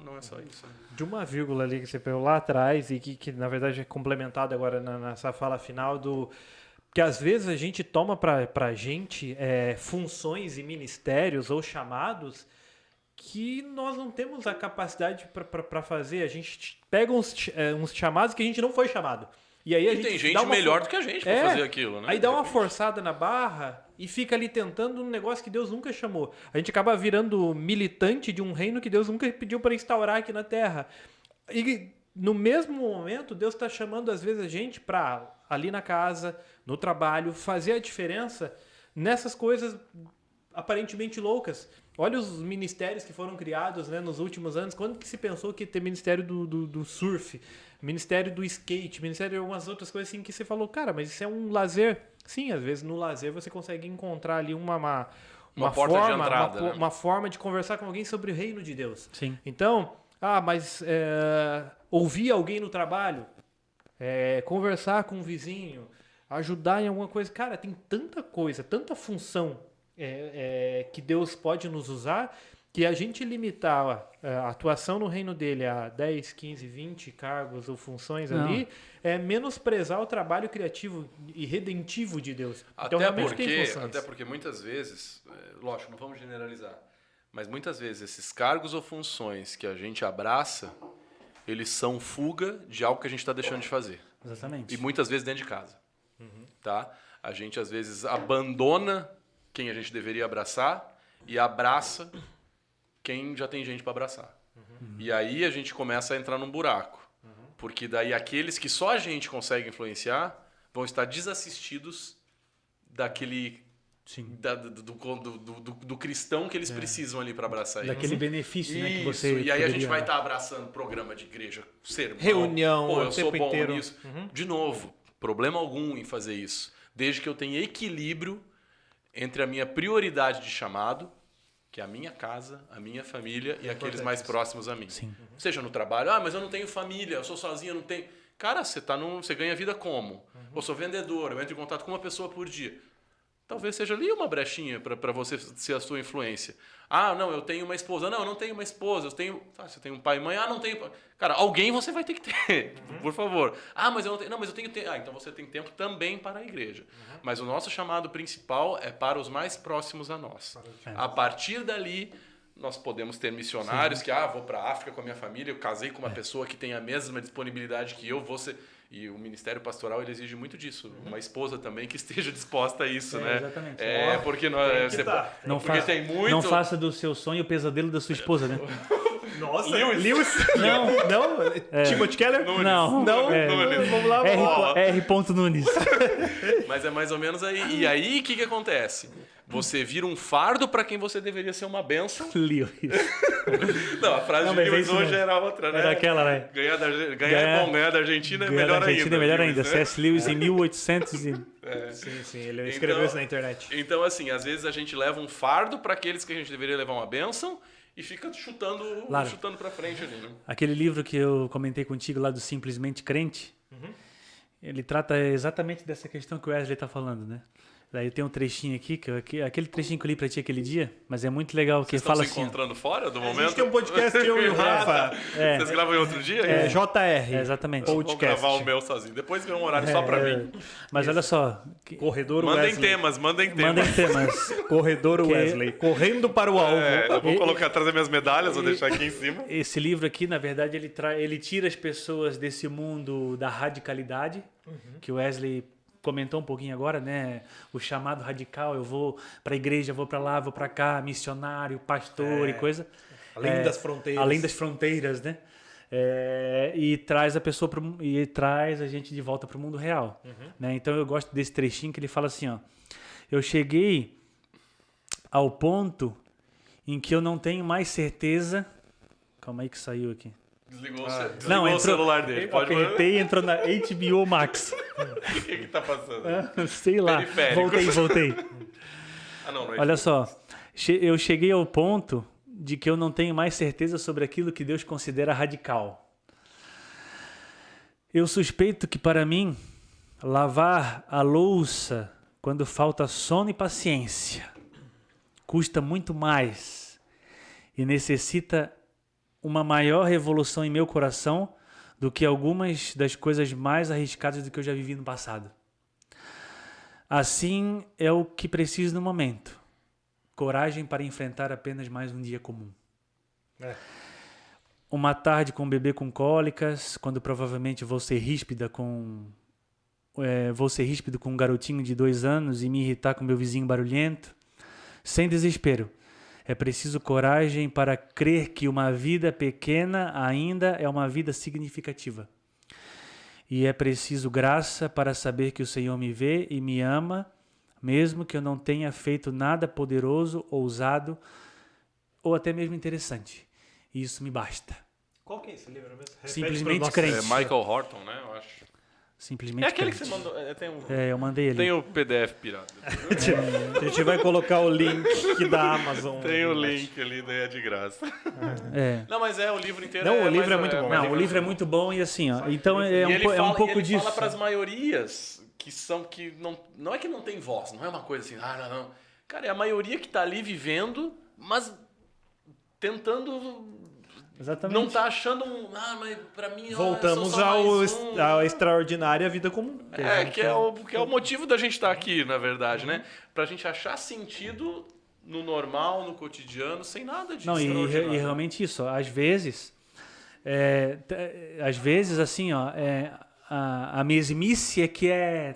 isso. Né? De uma vírgula ali que você pegou lá atrás e que na verdade é complementado agora nessa fala final que às vezes a gente toma pra gente funções e ministérios ou chamados que nós não temos a capacidade para fazer. A gente pega uns chamados que a gente não foi chamado. E aí a gente tem gente melhor do que a gente para fazer aquilo, né? Aí dá uma forçada na barra e fica ali tentando um negócio que Deus nunca chamou. A gente acaba virando militante de um reino que Deus nunca pediu para instaurar aqui na Terra. E no mesmo momento, Deus está chamando às vezes a gente para ali na casa, no trabalho, fazer a diferença nessas coisas aparentemente loucas. Olha os ministérios que foram criados, né, nos últimos anos. Quando que se pensou que ia ter ministério do surf, ministério do skate, ministério de algumas outras coisas assim que você falou, cara, mas isso é um lazer. Sim, às vezes no lazer você consegue encontrar ali uma porta forma, de entrada, né? uma forma de conversar com alguém sobre o reino de Deus. Sim. Então, mas ouvir alguém no trabalho, conversar com um vizinho, ajudar em alguma coisa. Cara, tem tanta coisa, tanta função que Deus pode nos usar, que a gente limitar a atuação no reino dele a 10, 15, 20 cargos ou funções ali, é menosprezar o trabalho criativo e redentivo de Deus. Então, realmente tem funções. Até porque muitas vezes, lógico, não vamos generalizar, mas muitas vezes esses cargos ou funções que a gente abraça, eles são fuga de algo que a gente está deixando de fazer. Exatamente. E muitas vezes dentro de casa. Tá? A gente às vezes abandona quem a gente deveria abraçar e abraça quem já tem gente para abraçar. E aí a gente começa a entrar num buraco. Porque daí aqueles que só a gente consegue influenciar vão estar desassistidos daquele... Sim. Do cristão que eles precisam ali para abraçar eles. Daquele benefício, né, que você E aí a gente poderia... vai estar abraçando programa de igreja, sermão, reunião, eu o sou tempo bom inteiro. nisso. De novo, problema algum em fazer isso. Desde que eu tenha equilíbrio entre a minha prioridade de chamado, que é a minha casa, a minha família e aqueles mais próximos a mim. Sim. Seja no trabalho, mas eu não tenho família, eu sou sozinho, eu não tenho... Cara, você ganha vida como? Eu sou vendedor, eu entro em contato com uma pessoa por dia. Talvez seja ali uma brechinha para você ser a sua influência. Não, eu tenho uma esposa. Não, eu não tenho uma esposa. Você tem um pai e mãe. Não tenho... Cara, alguém você vai ter que ter, por favor. Mas eu não tenho... Não, mas eu tenho tempo. Então você tem tempo também para a igreja. Mas o nosso chamado principal é para os mais próximos a nós. A partir dali, nós podemos ter missionários que, vou para a África com a minha família, eu casei com uma pessoa que tem a mesma disponibilidade que eu, vou ser... E o ministério pastoral ele exige muito disso. Uma esposa também que esteja disposta a isso, né? Exatamente. Porque tem muito... Não faça do seu sonho o pesadelo da sua esposa, né? Nossa, Lewis. Não? Timothy Keller? Não. Vamos lá. R. Nunes. Mas é mais ou menos aí. E aí, o que acontece? Você vira um fardo para quem você deveria ser uma bênção. Lewis. Não, a frase de Lewis hoje era outra, né? Era aquela, né? Ganhar é bom, ganhar da Argentina é melhor ainda. Argentina é melhor ainda. Lewis, C.S. Lewis em 1800 Sim, ele escreveu isso na internet. Então, assim, às vezes a gente leva um fardo para aqueles que a gente deveria levar uma bênção e fica chutando para frente ali, né? Aquele livro que eu comentei contigo lá do Simplesmente Crente, ele trata exatamente dessa questão que o Wesley está falando, né? Daí tem um trechinho aqui, aquele trechinho que eu li pra ti aquele dia, mas é muito legal, que fala assim... Vocês estão se encontrando fora do momento? A gente tem um podcast, eu e o Rafa. Vocês gravam em outro dia? JR. Exatamente. Vou gravar o meu sozinho. Depois vem um horário só pra mim. Mas olha só... Corredor Mandem Wesley. temas. Mandem temas. Corredor Wesley. Correndo para o alvo. Eu vou trazer minhas medalhas, vou deixar aqui em cima. Esse livro aqui, na verdade, ele tira as pessoas desse mundo da radicalidade, que o Wesley... comentou um pouquinho agora, né? O chamado radical, eu vou para a igreja, vou para lá, vou para cá, missionário, pastor e coisa. Além das fronteiras. Além das fronteiras, né? e traz a pessoa e traz a gente de volta para o mundo real. Né? Então eu gosto desse trechinho que ele fala assim, ó, eu cheguei ao ponto em que eu não tenho mais certeza. Calma aí que saiu aqui. Desligou, Não, o celular dele. Pode apertei e entrou na HBO Max. O que tá passando? Sei lá. Periférico. Voltei. Não é Olha só, eu cheguei ao ponto de que eu não tenho mais certeza sobre aquilo que Deus considera radical. Eu suspeito que para mim, lavar a louça quando falta sono e paciência custa muito mais e necessita uma maior revolução em meu coração do que algumas das coisas mais arriscadas do que eu já vivi no passado. Assim é o que preciso no momento. Coragem para enfrentar apenas mais um dia comum. Uma tarde com um bebê com cólicas, quando provavelmente vou ser ríspido com um garotinho de 2 anos e me irritar com meu vizinho barulhento. Sem desespero. É preciso coragem para crer que uma vida pequena ainda é uma vida significativa. E é preciso graça para saber que o Senhor me vê e me ama, mesmo que eu não tenha feito nada poderoso, ousado ou até mesmo interessante. E isso me basta. Qual que é esse livro mesmo? Simplesmente crente. É Michael Horton, né? Eu acho. Simplesmente É aquele crente. que você mandou. Eu mandei ele. Tem o PDF pirata. A gente vai colocar o link da Amazon. Tem o link ali, daí é de graça. Não, mas o livro inteiro Não, o livro é muito bom. Não, o livro é muito bom e assim, ó. Então E ele é um pouco disso. Ele fala para as maiorias que não é que não tem voz, não é uma coisa assim, não. Cara, é a maioria que tá ali vivendo, mas tentando. Exatamente. Não tá achando mas pra mim Voltamos à extraordinária vida comum. que é o motivo da gente estar aqui, na verdade, né? Pra gente achar sentido no normal, no cotidiano, sem nada de extraordinário. E realmente isso, ó, às vezes assim, ó, a mesmice é que é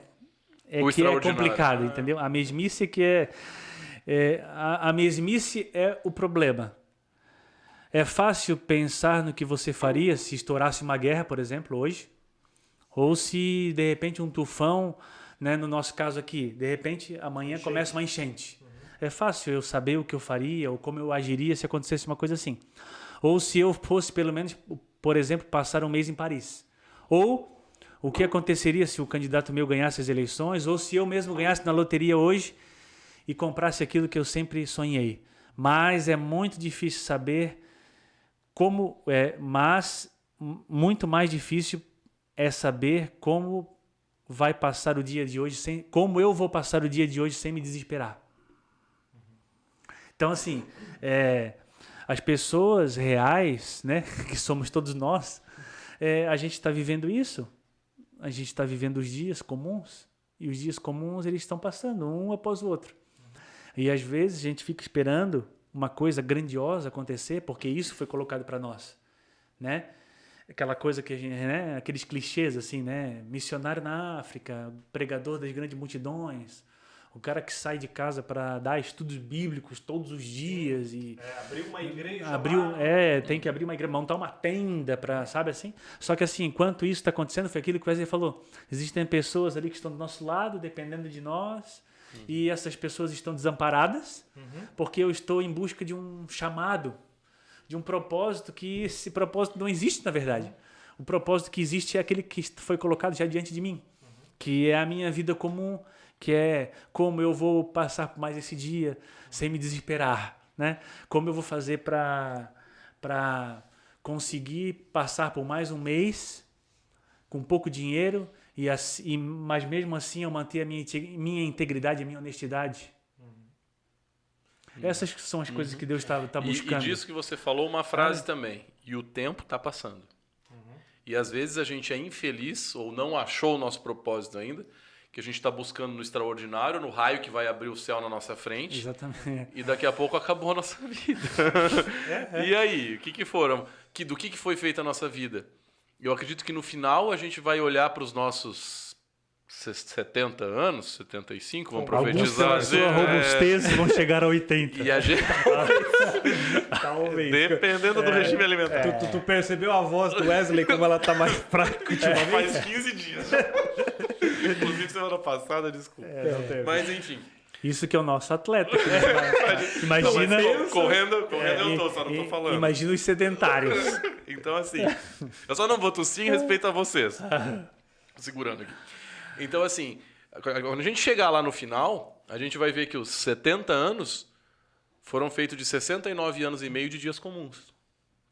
complicado, entendeu? A mesmice é que a mesmice é o problema. É fácil pensar no que você faria se estourasse uma guerra, por exemplo, hoje, ou se de repente um tufão, né, no nosso caso aqui, de repente amanhã começa uma enchente. É fácil eu saber o que eu faria ou como eu agiria se acontecesse uma coisa assim. Ou se eu fosse, pelo menos, por exemplo, passar um mês em Paris. Ou o que aconteceria se o candidato meu ganhasse as eleições, ou se eu mesmo ganhasse na loteria hoje e comprasse aquilo que eu sempre sonhei. Mas é muito difícil saber mas muito mais difícil é saber como vai passar o dia de hoje, como eu vou passar o dia de hoje sem me desesperar. Então, assim, as pessoas reais, né, que somos todos nós, a gente está vivendo isso. A gente está vivendo os dias comuns, e os dias comuns eles estão passando, um após o outro. E às vezes a gente fica esperando uma coisa grandiosa acontecer, porque isso foi colocado para nós, né? Aquela coisa que a gente, né? Aqueles clichês assim, né? Missionário na África, pregador das grandes multidões, o cara que sai de casa para dar estudos bíblicos todos os dias e abrir uma igreja, tem que abrir uma igreja, montar uma tenda para, sabe assim? Só que assim, enquanto isso está acontecendo, foi aquilo que o Wesley falou. Existem pessoas ali que estão do nosso lado, dependendo de nós. E essas pessoas estão desamparadas porque eu estou em busca de um chamado, de um propósito, que esse propósito não existe na verdade. O propósito que existe é aquele que foi colocado já diante de mim, que é a minha vida comum, que é como eu vou passar por mais esse dia sem me desesperar, né? Como eu vou fazer para conseguir passar por mais um mês com pouco dinheiro, mas mesmo assim eu manter a minha integridade, a minha honestidade. Essas são as coisas que Deus está buscando. E disso que você falou, uma frase também. E o tempo está passando. E às vezes a gente é infeliz ou não achou o nosso propósito ainda, que a gente está buscando no extraordinário, no raio que vai abrir o céu na nossa frente. Exatamente. E daqui a pouco acabou a nossa vida. E aí, o que foram? Do que foi feita a nossa vida? Eu acredito que no final a gente vai olhar para os nossos 70 anos, 75, vamos Alguns profetizar. pela sua robustez vão chegar a 80. E a gente, Talvez. dependendo do regime alimentar. Tu percebeu a voz do Wesley como ela tá mais fraca ultimamente? Faz 15 dias. Inclusive semana passada, desculpa. Não teve. Mas enfim. Isso que é o nosso atleta. Imagina. Correndo eu tô, só não tô falando. Imagina os sedentários. Então, assim, eu só não vou tossir em respeito a vocês. Tô segurando aqui. Então, assim, quando a gente chegar lá no final, a gente vai ver que os 70 anos foram feitos de 69 anos e meio de dias comuns,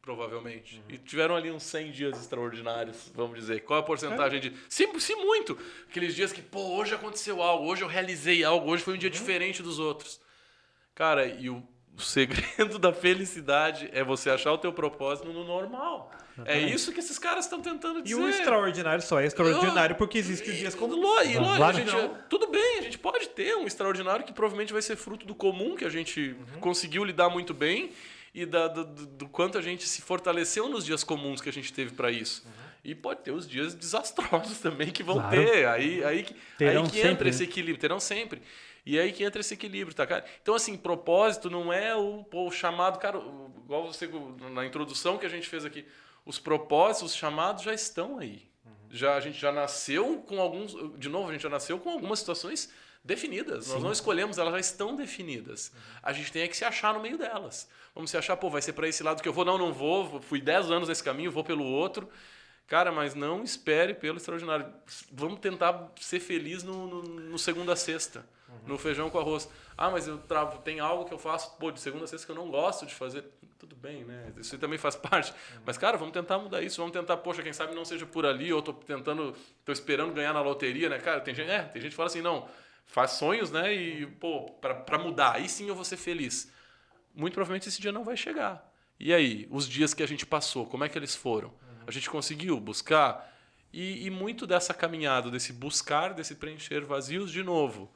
provavelmente. E tiveram ali uns 100 dias extraordinários, vamos dizer. Qual a porcentagem de... Se muito. Aqueles dias que, hoje aconteceu algo, hoje eu realizei algo, hoje foi um dia diferente dos outros. Cara, e o segredo da felicidade é você achar o teu propósito no normal. É isso que esses caras estão tentando dizer. E o extraordinário só é extraordinário porque existe os dias comuns. Tudo bem, a gente pode ter um extraordinário que provavelmente vai ser fruto do comum, que a gente conseguiu lidar muito bem, e do quanto a gente se fortaleceu nos dias comuns que a gente teve para isso. E pode ter os dias desastrosos também que vão ter. Aí que entra esse equilíbrio. Terão sempre. E aí que entra esse equilíbrio, tá, cara? Então, assim, propósito não é o chamado... Cara, igual você, na introdução que a gente fez aqui, os propósitos, os chamados já estão aí. A gente já nasceu com alguns... De novo, a gente já nasceu com algumas situações definidas. Sim. Nós não escolhemos, elas já estão definidas. A gente tem que se achar no meio delas. Vamos se achar, vai ser para esse lado que eu vou. Não vou. Fui 10 anos nesse caminho, vou pelo outro. Cara, mas não espere pelo extraordinário. Vamos tentar ser feliz no segunda a sexta. No feijão com arroz. Mas tem algo que eu faço, de segunda a sexta que eu não gosto de fazer. Tudo bem, né? Isso também faz parte. Mas, cara, vamos tentar mudar isso. Vamos tentar, quem sabe não seja por ali, ou tô esperando ganhar na loteria, né? Cara, tem gente que fala assim, não, faz sonhos, né? E, pra mudar, aí sim eu vou ser feliz. Muito provavelmente esse dia não vai chegar. E aí, os dias que a gente passou, como é que eles foram? A gente conseguiu buscar? E muito dessa caminhada, desse buscar, desse preencher vazios, de novo,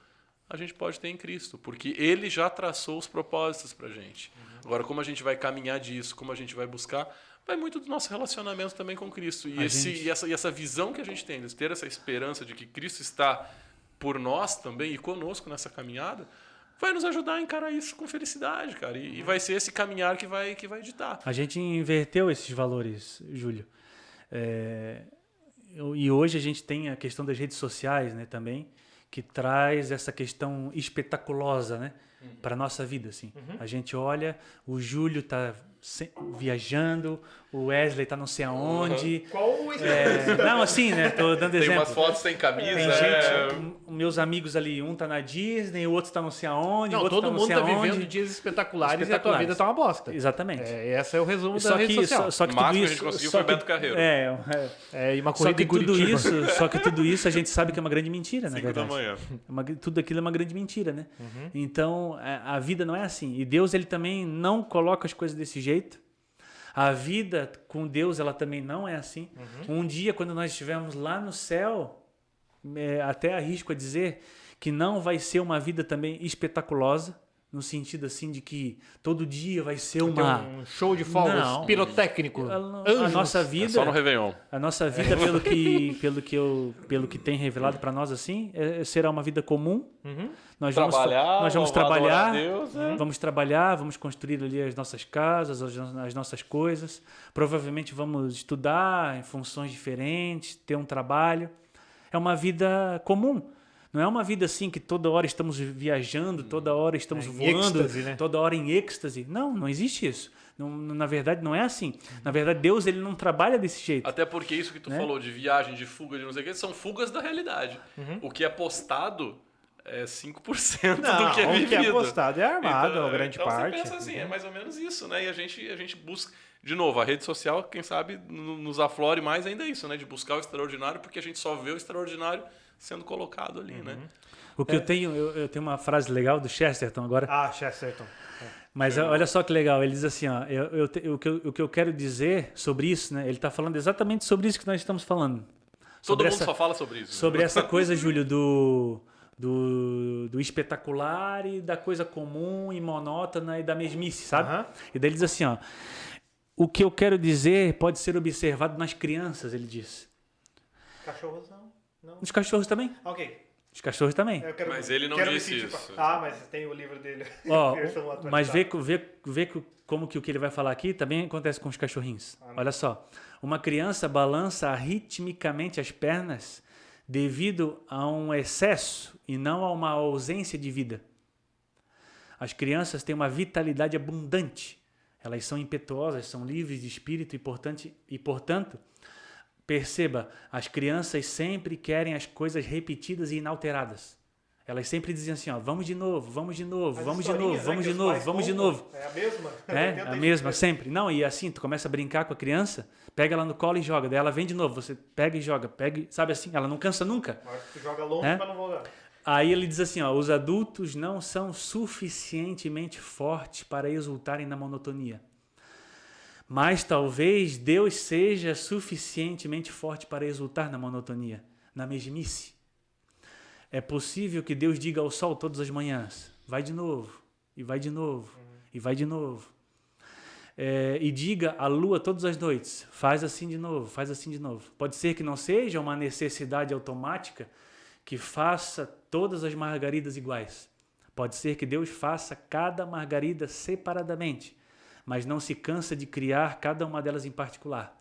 a gente pode ter em Cristo, porque Ele já traçou os propósitos para a gente. Agora, como a gente vai caminhar disso, como a gente vai buscar, vai muito do nosso relacionamento também com Cristo. E essa visão que a gente tem, de ter essa esperança de que Cristo está por nós também e conosco nessa caminhada, vai nos ajudar a encarar isso com felicidade, cara. E vai ser esse caminhar que vai ditar. A gente inverteu esses valores, Júlio. E hoje a gente tem a questão das redes sociais, né, também, que traz essa questão espetaculosa, né, para a nossa vida. Assim. A gente olha, o Júlio está viajando, o Wesley está não sei aonde. Qual o não, assim, né? Tô dando exemplo. Tem umas fotos sem camisa. Tem gente, meus amigos ali, um tá na Disney, o outro tá não sei aonde, o outro todo tá não mundo sei tá aonde. vivendo dias espetaculares e a tua vida tá uma bosta. Exatamente. Esse é o resumo da rede social. Só que o tudo máximo isso, que a gente conseguiu foi Beto Carreiro. E uma corrida só que tudo isso a gente sabe que é uma grande mentira, na 5 da verdade. manhã. Tudo aquilo é uma grande mentira, né? Então, a vida não é assim. E Deus, ele também não coloca as coisas desse jeito. A vida com Deus, ela também não é assim. Um dia, quando nós estivermos lá no céu, até arrisco a dizer que não vai ser uma vida também espetaculosa, no sentido assim de que todo dia vai ser um show de fogos pirotécnico. A nossa vida, só no Réveillon. A nossa vida, pelo que tem revelado para nós assim, será uma vida comum. Nós vamos trabalhar, Deus, vamos trabalhar, vamos construir ali as nossas casas, as nossas coisas. Provavelmente vamos estudar em funções diferentes, ter um trabalho. É uma vida comum. Não é uma vida assim que toda hora estamos viajando, toda hora estamos voando, êxtase, né? toda hora em êxtase. Não existe isso. Na verdade, não é assim. Na verdade, Deus, ele não trabalha desse jeito. Até porque isso que tu falou de viagem, de fuga, de não sei o que, são fugas da realidade. O que é postado é 5% do que é vivido. O que é postado é armado, a grande parte. Você pensa assim, é mais ou menos isso, né? E a gente busca... De novo, a rede social, quem sabe, nos aflore mais ainda isso, né? De buscar o extraordinário, porque a gente só vê o extraordinário sendo colocado ali, né? O que eu tenho uma frase legal do Chesterton agora. Chesterton. Mas olha só que legal, ele diz assim, ó, o que eu quero dizer sobre isso, né? Ele está falando exatamente sobre isso que nós estamos falando. Todo mundo só fala sobre isso. Sobre essa coisa, Júlio, do espetacular e da coisa comum e monótona e da mesmice, sabe? E daí ele diz assim, ó, o que eu quero dizer pode ser observado nas crianças, ele diz. Cachorrozão. Não. Os cachorros também. Ok. Os cachorros também. Eu quero, Mas ele não quero me disse sentir isso. mas tem o livro dele. Ó, Versão mas atualizada. vê como que o que ele vai falar aqui também acontece com os cachorrinhos. não. Olha só. Uma criança balança ritmicamente as pernas devido a um excesso e não a uma ausência de vida. As crianças têm uma vitalidade abundante. Elas são impetuosas, são livres de espírito e, portanto, perceba, as crianças sempre querem as coisas repetidas e inalteradas. Elas sempre dizem assim, ó, vamos de novo, vamos de novo, As vamos de novo, historinhas, vamos que de os novo, pais vamos de contam, novo. É a mesma? É, Tenta a isso mesma, mesmo. sempre. Não, e assim, tu começa a brincar com a criança, pega ela no colo e joga, daí ela vem de novo, você pega e joga, sabe assim, ela não cansa nunca. Mas tu joga longe É? pra não voltar. Aí ele diz assim, ó, os adultos não são suficientemente fortes para exultarem na monotonia. Mas talvez Deus seja suficientemente forte para exultar na monotonia, na mesmice. É possível que Deus diga ao sol todas as manhãs, vai de novo, e vai de novo, e vai de novo. E diga à lua todas as noites, faz assim de novo, faz assim de novo. Pode ser que não seja uma necessidade automática que faça todas as margaridas iguais. Pode ser que Deus faça cada margarida separadamente, mas não se cansa de criar cada uma delas em particular.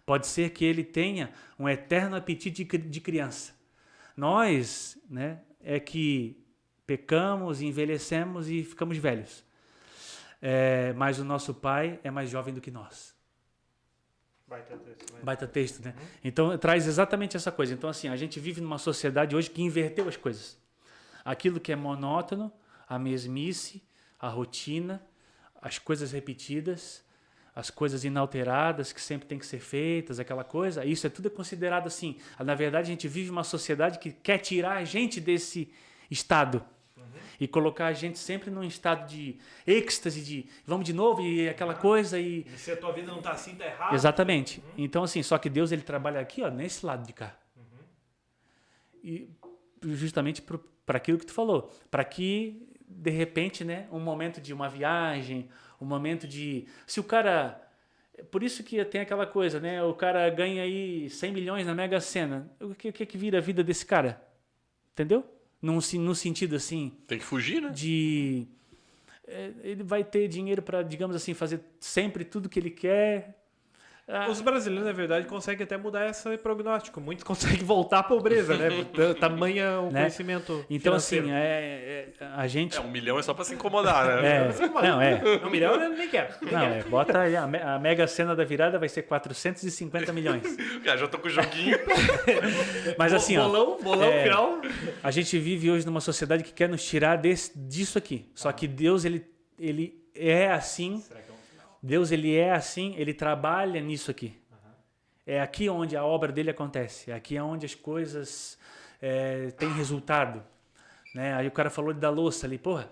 Pode ser que ele tenha um eterno apetite de criança. Nós, né, é que pecamos, envelhecemos e ficamos velhos. Mas o nosso Pai é mais jovem do que nós. Baita texto, né? Então, traz exatamente essa coisa. Então, assim, a gente vive numa sociedade hoje que inverteu as coisas. Aquilo que é monótono, a mesmice, a rotina, as coisas repetidas, as coisas inalteradas que sempre tem que ser feitas, aquela coisa, isso é tudo considerado assim. Na verdade, a gente vive uma sociedade que quer tirar a gente desse estado e colocar a gente sempre num estado de êxtase, de vamos de novo e aquela coisa e... E se a tua vida não tá assim, tá errado. Exatamente. Então, assim, só que Deus ele trabalha aqui, ó, nesse lado de cá. E justamente para aquilo que tu falou, para que de repente, né, um momento de uma viagem, um momento de... Se o cara... Por isso que tem aquela coisa, né? O cara ganha aí 100 milhões na Mega Sena. O que vira a vida desse cara? Entendeu? No sentido assim... Tem que fugir, né? De... Ele vai ter dinheiro para, digamos assim, fazer sempre tudo que ele quer... Os brasileiros, na verdade, conseguem até mudar esse prognóstico. Muitos conseguem voltar à pobreza, né? Tamanha o conhecimento Então, financeiro. assim, a gente... 1 milhão é só pra se incomodar, né? Um milhão eu nem quero. Não, bota aí, a Mega Sena da virada vai ser 450 milhões. Cara, já tô com o joguinho. Mas assim, bolão final. a gente vive hoje numa sociedade que quer nos tirar disso aqui. Só que Deus, ele é assim... Será que é um final? Deus, ele é assim, ele trabalha nisso aqui. É aqui onde a obra dele acontece. É aqui onde as coisas têm resultado. Né? Aí o cara falou da louça ali. Porra,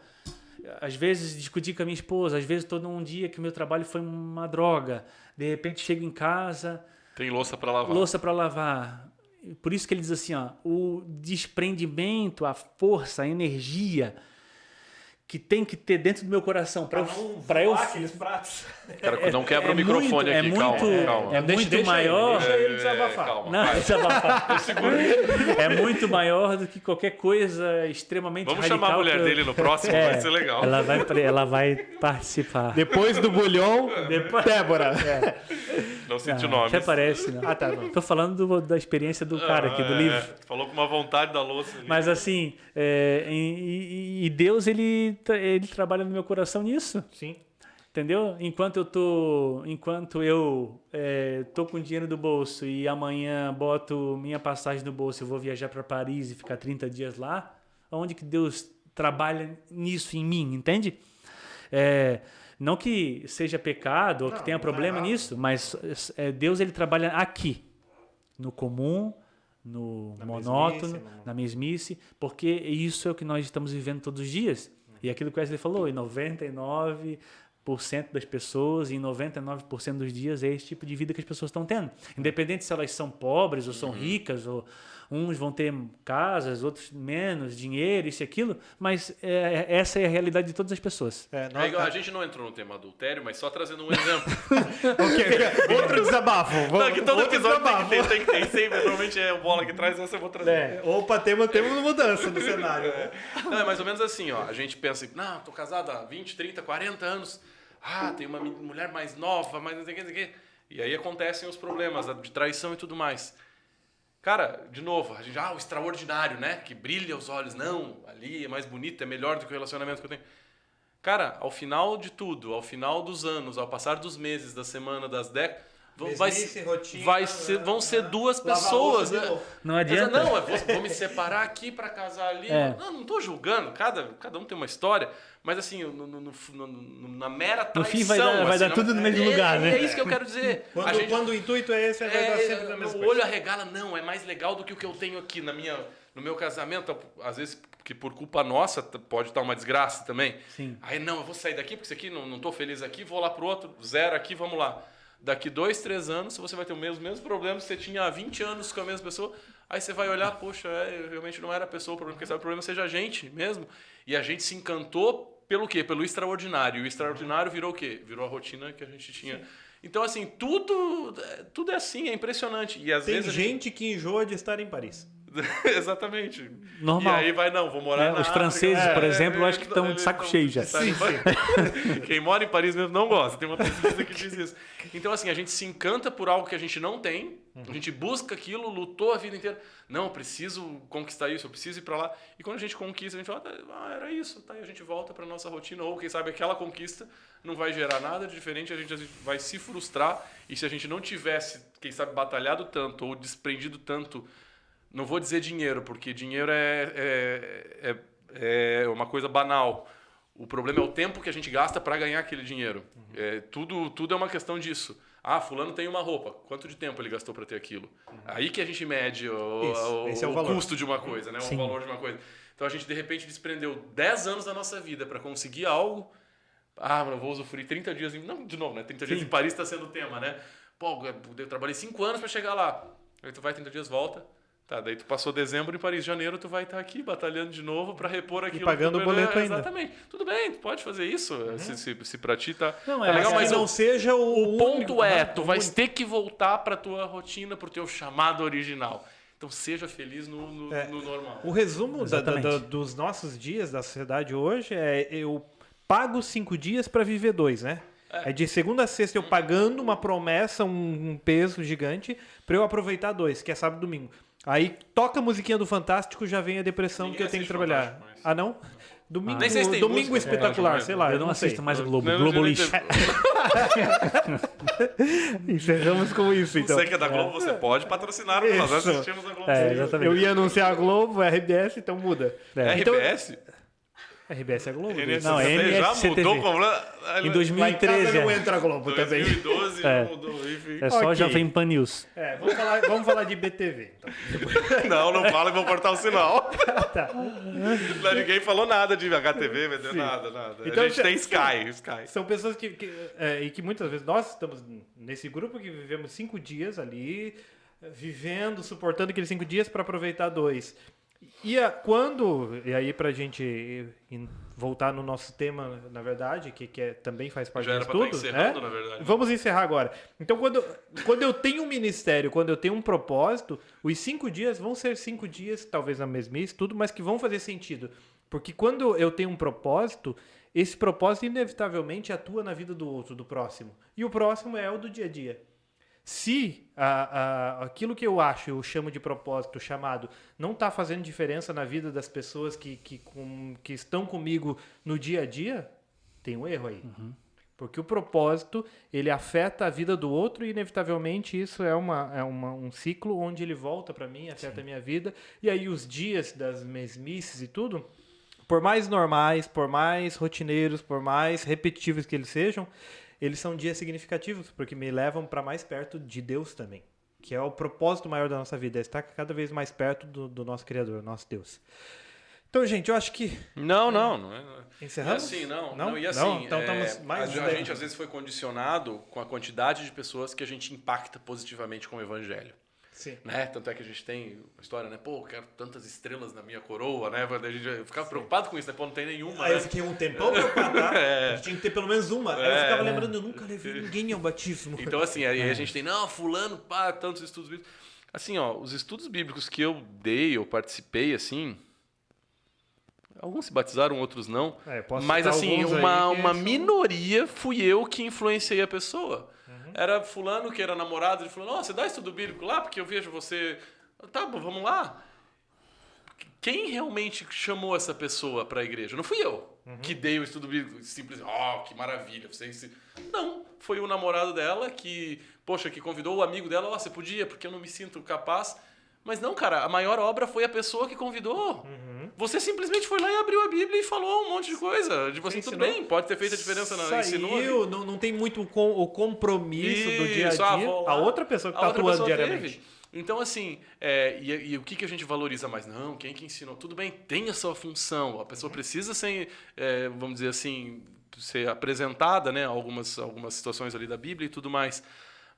às vezes discuti com a minha esposa, às vezes todo um dia que o meu trabalho foi uma droga. De repente chego em casa... Tem louça pra lavar. Louça para lavar. Por isso que ele diz assim, ó, o desprendimento, a força, a energia... que tem que ter dentro do meu coração para eu aqueles pratos. Cara, não quebra o microfone aqui, calma. É muito maior. Deixa ele desabafar. Calma. Não, vai. desabafar. É muito maior do que qualquer coisa extremamente Vamos radical. chamar a mulher que eu- dele no próximo, vai ser legal. Ela vai participar. Depois do bulhão, Débora. Não cite Não, nomes. até parece, né? tá bom. Tô falando da experiência do cara aqui, do livro. Falou com uma vontade da louça ali. Mas assim, e Deus, ele trabalha no meu coração nisso. Sim. Entendeu? Enquanto eu tô com dinheiro do bolso e amanhã boto minha passagem no bolso, eu vou viajar para Paris e ficar 30 dias lá, onde que Deus trabalha nisso em mim, entende? Não que seja pecado ou que tenha não tá problema errado. nisso, mas Deus ele trabalha aqui, no comum, no Na monótono, mesmice, na mesmice, porque isso é o que nós estamos vivendo todos os dias. E aquilo que o Wesley falou, em 99% das pessoas, em 99% dos dias, é esse tipo de vida que as pessoas estão tendo. Independente se elas são pobres ou são ricas, ou uns vão ter casas, outros menos, dinheiro, isso e aquilo, mas essa é a realidade de todas as pessoas. A gente não entrou no tema adultério, mas só trazendo um exemplo. Outro desabafo. Não, que todo Outro episódio desabafo. tem que ter sempre. Normalmente é o Bola que traz, essa eu vou trazer. Opa, temos uma mudança no cenário. Não, é mais ou menos assim, ó. A gente pensa, não, tô casado há 20, 30, 40 anos. Tem uma mulher mais nova, mais não sei o que, não sei o que. E aí acontecem os problemas de traição e tudo mais. Cara, de novo, a gente, o extraordinário, né? Que brilha os olhos. Não, ali é mais bonito, é melhor do que o relacionamento que eu tenho. Cara, ao final de tudo, ao final dos anos, ao passar dos meses, da semana, das décadas, vão ser duas pessoas. Né? Não adianta. Não, vou me separar aqui para casar ali. Não tô julgando, cada um tem uma história. Mas assim, na mera traição... No fim vai dar tudo no mesmo lugar, né? É isso que eu quero dizer. Quando o intuito é esse, vai dar sempre na mesma coisa. O olho arregala, não, é mais legal do que o que eu tenho aqui no meu casamento. Às vezes, que por culpa nossa, pode estar uma desgraça também. Sim. Aí, não, eu vou sair daqui, porque isso aqui, não tô feliz aqui, vou lá pro outro, 0 aqui, vamos lá. Daqui 2, 3 anos, você vai ter os mesmos problemas que você tinha há 20 anos com a mesma pessoa. Aí você vai olhar, poxa, realmente não era a pessoa o problema, porque sabe, o problema seja a gente mesmo. E a gente se encantou pelo quê? Pelo extraordinário. E o extraordinário virou o quê? Virou a rotina que a gente tinha. Sim. Então, assim, tudo é assim, é impressionante. E às vezes gente que enjoa de estar em Paris. Exatamente. Normal. E aí vou morar na Os franceses, por exemplo, eu acho que estão de saco cheio já. Sim. Quem mora em Paris mesmo não gosta. Tem uma pesquisa que diz isso. Então, assim, a gente se encanta por algo que a gente não tem. A gente busca aquilo, lutou a vida inteira. Não, eu preciso conquistar isso, eu preciso ir para lá. E quando a gente conquista, a gente fala, era isso. Tá? E a gente volta para nossa rotina. Ou, quem sabe, aquela conquista não vai gerar nada de diferente. A gente vai se frustrar. E se a gente não tivesse, quem sabe, batalhado tanto ou desprendido tanto... Não vou dizer dinheiro, porque dinheiro é uma coisa banal. O problema é o tempo que a gente gasta para ganhar aquele dinheiro. Tudo é uma questão disso. Fulano tem uma roupa. Quanto de tempo ele gastou para ter aquilo? Aí que a gente mede o custo de uma coisa, né? O valor de uma coisa. Então a gente, de repente, desprendeu 10 anos da nossa vida para conseguir algo. Eu vou usufruir 30 dias... Não, de novo, né? 30 dias em Paris está sendo o tema, né? Eu trabalhei 5 anos para chegar lá. Aí tu vai 30 dias, volta... Tá, daí tu passou dezembro em Paris, janeiro tu vai estar aqui batalhando de novo para repor aquilo. E pagando o boleto ainda. Exatamente. Tudo bem, tu pode fazer isso, se pra ti tá legal, mas que não seja o ponto tu vais ter que voltar pra tua rotina, pro teu chamado original. Então seja feliz no normal. O resumo dos nossos dias, da sociedade hoje, eu pago 5 dias para viver 2, né? É de segunda a sexta eu pagando uma promessa, um peso gigante, para eu aproveitar 2, que é sábado e domingo. Aí toca a musiquinha do Fantástico, já vem a depressão que eu tenho que trabalhar. Não? Domingo, nem sei se tem domingo música, espetacular, sei lá. Eu não assisto mais o Globo. Não, Globo lixo. Encerramos com isso, então. Você que é da Globo, você pode patrocinar. Nós assistimos a Globo. Exatamente. Eu ia anunciar a Globo, a RBS, então muda. RBS? RBS é Globo. Não, já mudou em 2013. Não entra a Globo também. 2012 já mudou. Enfim. É só Jovem Pan News. Vamos falar de BTV. Então. Não fala e vou cortar o sinal. Tá. Ninguém falou nada de HTV, nada. Então, a gente tem Sky. São pessoas que muitas vezes nós estamos nesse grupo que vivemos 5 dias ali, vivendo, suportando aqueles 5 dias para aproveitar 2. E aí pra gente voltar no nosso tema, na verdade, que também faz parte já disso era pra tudo, estar encerrando, na verdade. Vamos encerrar agora. Então, quando eu tenho um ministério, quando eu tenho um propósito, os 5 dias vão ser 5 dias, talvez na mesmice, tudo, mas que vão fazer sentido. Porque quando eu tenho um propósito, esse propósito inevitavelmente atua na vida do outro, do próximo. E o próximo é o do dia a dia. Se aquilo que eu acho, eu chamo de propósito, chamado, não está fazendo diferença na vida das pessoas que estão comigo no dia a dia, tem um erro aí. Porque o propósito, ele afeta a vida do outro e, inevitavelmente, isso é um ciclo onde ele volta para mim, afeta a minha vida. E aí os dias das mesmices e tudo, por mais normais, por mais rotineiros, por mais repetitivos que eles sejam, eles são dias significativos, porque me levam para mais perto de Deus também, que é o propósito maior da nossa vida, é estar cada vez mais perto do nosso Criador, nosso Deus. Então, gente, eu acho que... Não é. Encerramos? E assim, não. E assim, então estamos mais... A gente, às vezes, foi condicionado com a quantidade de pessoas que a gente impacta positivamente com o Evangelho. Sim. Né? Tanto é que a gente tem uma história, né? Pô, eu quero tantas estrelas na minha coroa, né? A gente ficava preocupado com isso, né? Pô, não tem nenhuma, Aí né? eu fiquei um tempão preocupado, tá? A gente tinha que ter pelo menos uma. Aí eu ficava lembrando, eu nunca levei ninguém ao batismo. Então, assim, aí a gente tem, não, fulano, pá, tantos estudos bíblicos. Assim, ó, os estudos bíblicos que eu dei, eu participei, assim... Alguns se batizaram, outros não. Posso Mas, citar assim, alguns aí que uma são- minoria fui eu que influenciei a pessoa. Era fulano que era namorado, ele falou, você dá estudo bíblico lá? Porque eu vejo você... Tá, bom, vamos lá. Quem realmente chamou essa pessoa para a igreja? Não fui eu que dei o estudo bíblico, simplesmente, que maravilha. Não, foi o namorado dela que, poxa, que convidou o amigo dela, você podia, porque eu não me sinto capaz. Mas não, cara, a maior obra foi a pessoa que convidou. Você simplesmente foi lá e abriu a Bíblia e falou um monte de coisa. Tipo assim, tudo bem, pode ter feito a diferença na ensinou. Saiu, não tem muito o compromisso do dia a Isso, dia. vou lá. A outra pessoa que A tá outra atuando pessoa diariamente. teve. Então, assim, e o que a gente valoriza mais? Não, quem que ensinou? Tudo bem, tem a sua função. A pessoa precisa ser, vamos dizer assim, ser apresentada, né? Algumas situações ali da Bíblia e tudo mais.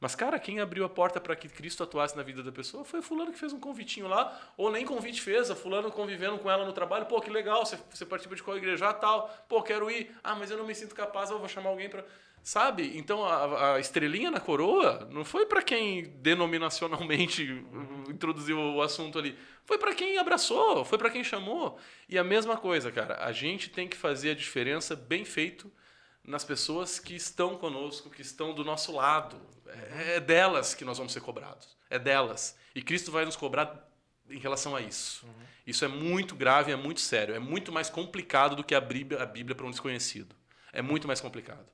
Mas, cara, quem abriu a porta para que Cristo atuasse na vida da pessoa foi o fulano que fez um convitinho lá, ou nem convite fez, a fulano convivendo com ela no trabalho. Pô, que legal, você participa de qual igreja? Ah, tal. Pô, quero ir. Ah, mas eu não me sinto capaz, eu vou chamar alguém para... Sabe? Então, a estrelinha na coroa não foi para quem denominacionalmente introduziu o assunto ali. Foi para quem abraçou, foi para quem chamou. E a mesma coisa, cara. A gente tem que fazer a diferença bem feito nas pessoas que estão conosco, que estão do nosso lado. É delas que nós vamos ser cobrados. É delas. E Cristo vai nos cobrar em relação a isso. Isso é muito grave, é muito sério. É muito mais complicado do que abrir a Bíblia para um desconhecido. É muito mais complicado.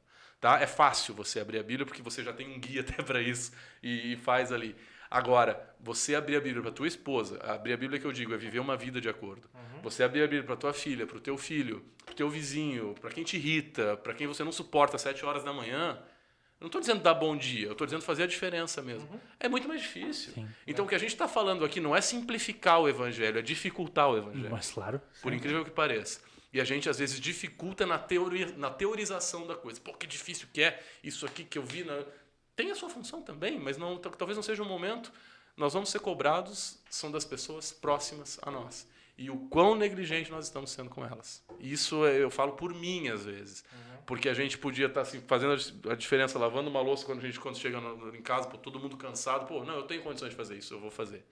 Tá? É fácil você abrir a Bíblia porque você já tem um guia até para isso e faz ali. Agora, você abrir a Bíblia para tua esposa, abrir a Bíblia que eu digo é viver uma vida de acordo. Você abrir a Bíblia para tua filha, para o teu filho, para o teu vizinho, para quem te irrita, para quem você não suporta às 7 horas da manhã. Eu não estou dizendo dar bom dia, eu estou dizendo fazer a diferença mesmo. É muito mais difícil. Sim. Então, o que a gente está falando aqui não é simplificar o Evangelho, é dificultar o Evangelho. Mas claro. Por incrível que pareça. E a gente, às vezes, dificulta na teorização da coisa. Pô, que difícil que é isso aqui que eu vi. Tem a sua função também, mas talvez não seja o momento. Nós vamos ser cobrados, são das pessoas próximas a nós. E o quão negligente nós estamos sendo com elas. Isso eu falo por mim, às vezes. Porque a gente podia estar assim, fazendo a diferença, lavando uma louça quando chega em casa, pô, todo mundo cansado. Pô, não, eu tenho condições de fazer isso, eu vou fazer.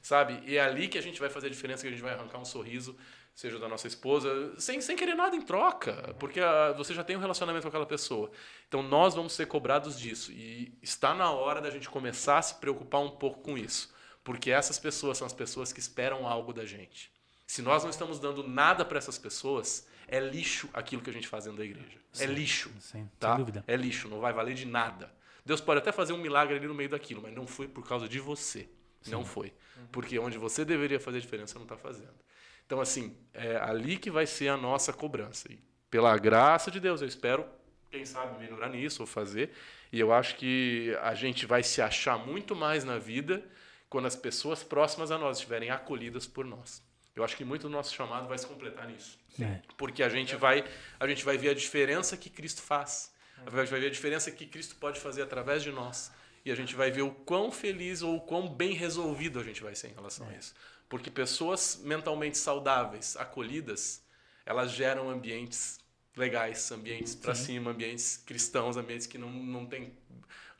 Sabe? E é ali que a gente vai fazer a diferença, que a gente vai arrancar um sorriso, seja da nossa esposa, sem querer nada em troca, porque você já tem um relacionamento com aquela pessoa. Então, nós vamos ser cobrados disso. E está na hora da gente começar a se preocupar um pouco com isso. Porque essas pessoas são as pessoas que esperam algo da gente. Se nós não estamos dando nada para essas pessoas, é lixo aquilo que a gente faz dentro da igreja. Sim, é lixo. Sem Tá? dúvida. É lixo, não vai valer de nada. Deus pode até fazer um milagre ali no meio daquilo, mas não foi por causa de você. Sim. Não foi. Porque onde você deveria fazer a diferença, não está fazendo. Então, assim, é ali que vai ser a nossa cobrança. E, pela graça de Deus, eu espero, quem sabe, melhorar nisso ou fazer. E eu acho que a gente vai se achar muito mais na vida quando as pessoas próximas a nós estiverem acolhidas por nós. Eu acho que muito do nosso chamado vai se completar nisso. É. Porque a gente vai ver a diferença que Cristo faz. A gente vai ver a diferença que Cristo pode fazer através de nós. E a gente vai ver o quão feliz ou o quão bem resolvido a gente vai ser em relação a isso. Porque pessoas mentalmente saudáveis, acolhidas, elas geram ambientes legais, ambientes para cima, ambientes cristãos, ambientes que não tem...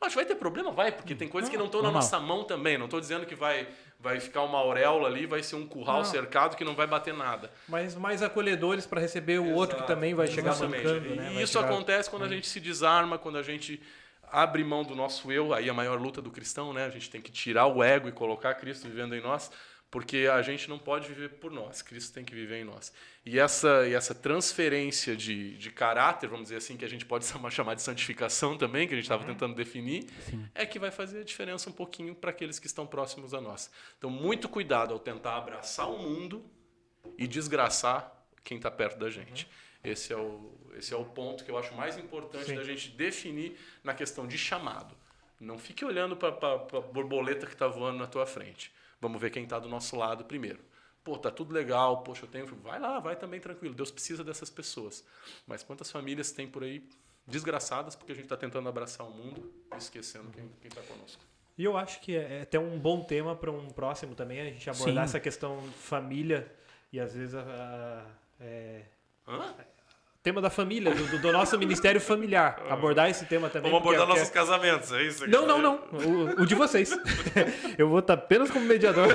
Acho que vai ter problema, vai, porque tem coisas que não estão na nossa mão também. Não estou dizendo que vai ficar uma auréola ali, vai ser um curral cercado que não vai bater nada. Mas mais acolhedores para receber o outro que também vai chegar mancando, né? E isso acontece quando a gente se desarma, quando a gente abre mão do nosso eu, aí a maior luta do cristão, né? A gente tem que tirar o ego e colocar Cristo vivendo em nós, porque a gente não pode viver por nós, Cristo tem que viver em nós. E essa transferência de caráter, vamos dizer assim, que a gente pode chamar de santificação também, que a gente estava tentando definir, é que vai fazer a diferença um pouquinho para aqueles que estão próximos a nós. Então, muito cuidado ao tentar abraçar o mundo e desgraçar quem está perto da gente. Esse é o ponto que eu acho mais importante da gente definir na questão de chamado. Não fique olhando para a borboleta que está voando na tua frente. Vamos ver quem está do nosso lado primeiro. Pô, tá tudo legal, poxa, eu tenho... Vai lá, vai também tranquilo. Deus precisa dessas pessoas. Mas quantas famílias tem por aí desgraçadas porque a gente está tentando abraçar o mundo e esquecendo quem está conosco. E eu acho que é até um bom tema para um próximo também, a gente abordar Sim. essa questão família e às vezes Hã? tema da família, do nosso ministério familiar. Abordar esse tema também. Vamos abordar porque nossos casamentos, é isso? Não. O de vocês. Eu vou estar apenas como mediador.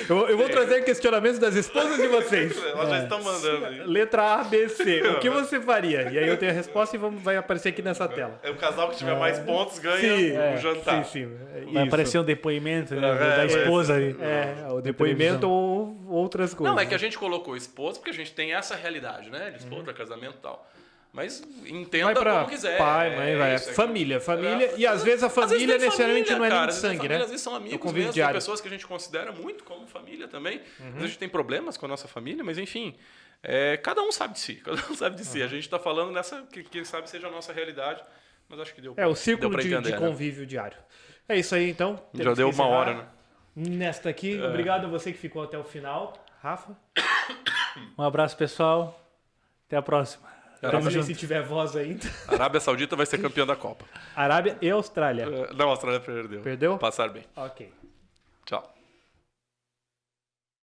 Eu vou trazer questionamentos das esposas de vocês. Elas já estão mandando aí. Letra A, B, C. O que você faria? E aí eu tenho a resposta e vai aparecer aqui nessa tela. É o casal que tiver mais pontos ganha o jantar. Sim. Vai Isso. aparecer um depoimento, né, da esposa aí. O depoimento ou outras coisas. Não, é que a gente colocou esposa porque a gente tem essa realidade, né? De esposa, casamento e tal. Mas entenda Vai pra como quiser. pai, mãe, vai. isso, Família. E às vezes a família nem necessariamente família, não é nem cara, de às vezes sangue, família, né? Às vezes são amigos convívio mesmo, diário. são pessoas que a gente considera muito como família também. Às vezes a gente tem problemas com a nossa família, mas enfim, cada um sabe de si. Cada um sabe de si. A gente está falando nessa que quem sabe seja a nossa realidade, mas acho que deu O círculo pra de entender, né? convívio diário. É isso aí, então. Já Temos deu que uma encerrar hora, né? Nesta aqui. Obrigado a você que ficou até o final. Rafa. Um abraço, pessoal. Até a próxima. Vamos ver se tiver voz ainda. A Arábia Saudita vai ser campeã da Copa. Arábia e Austrália. Não, a Austrália perdeu. Perdeu? Passar bem. Ok. Tchau.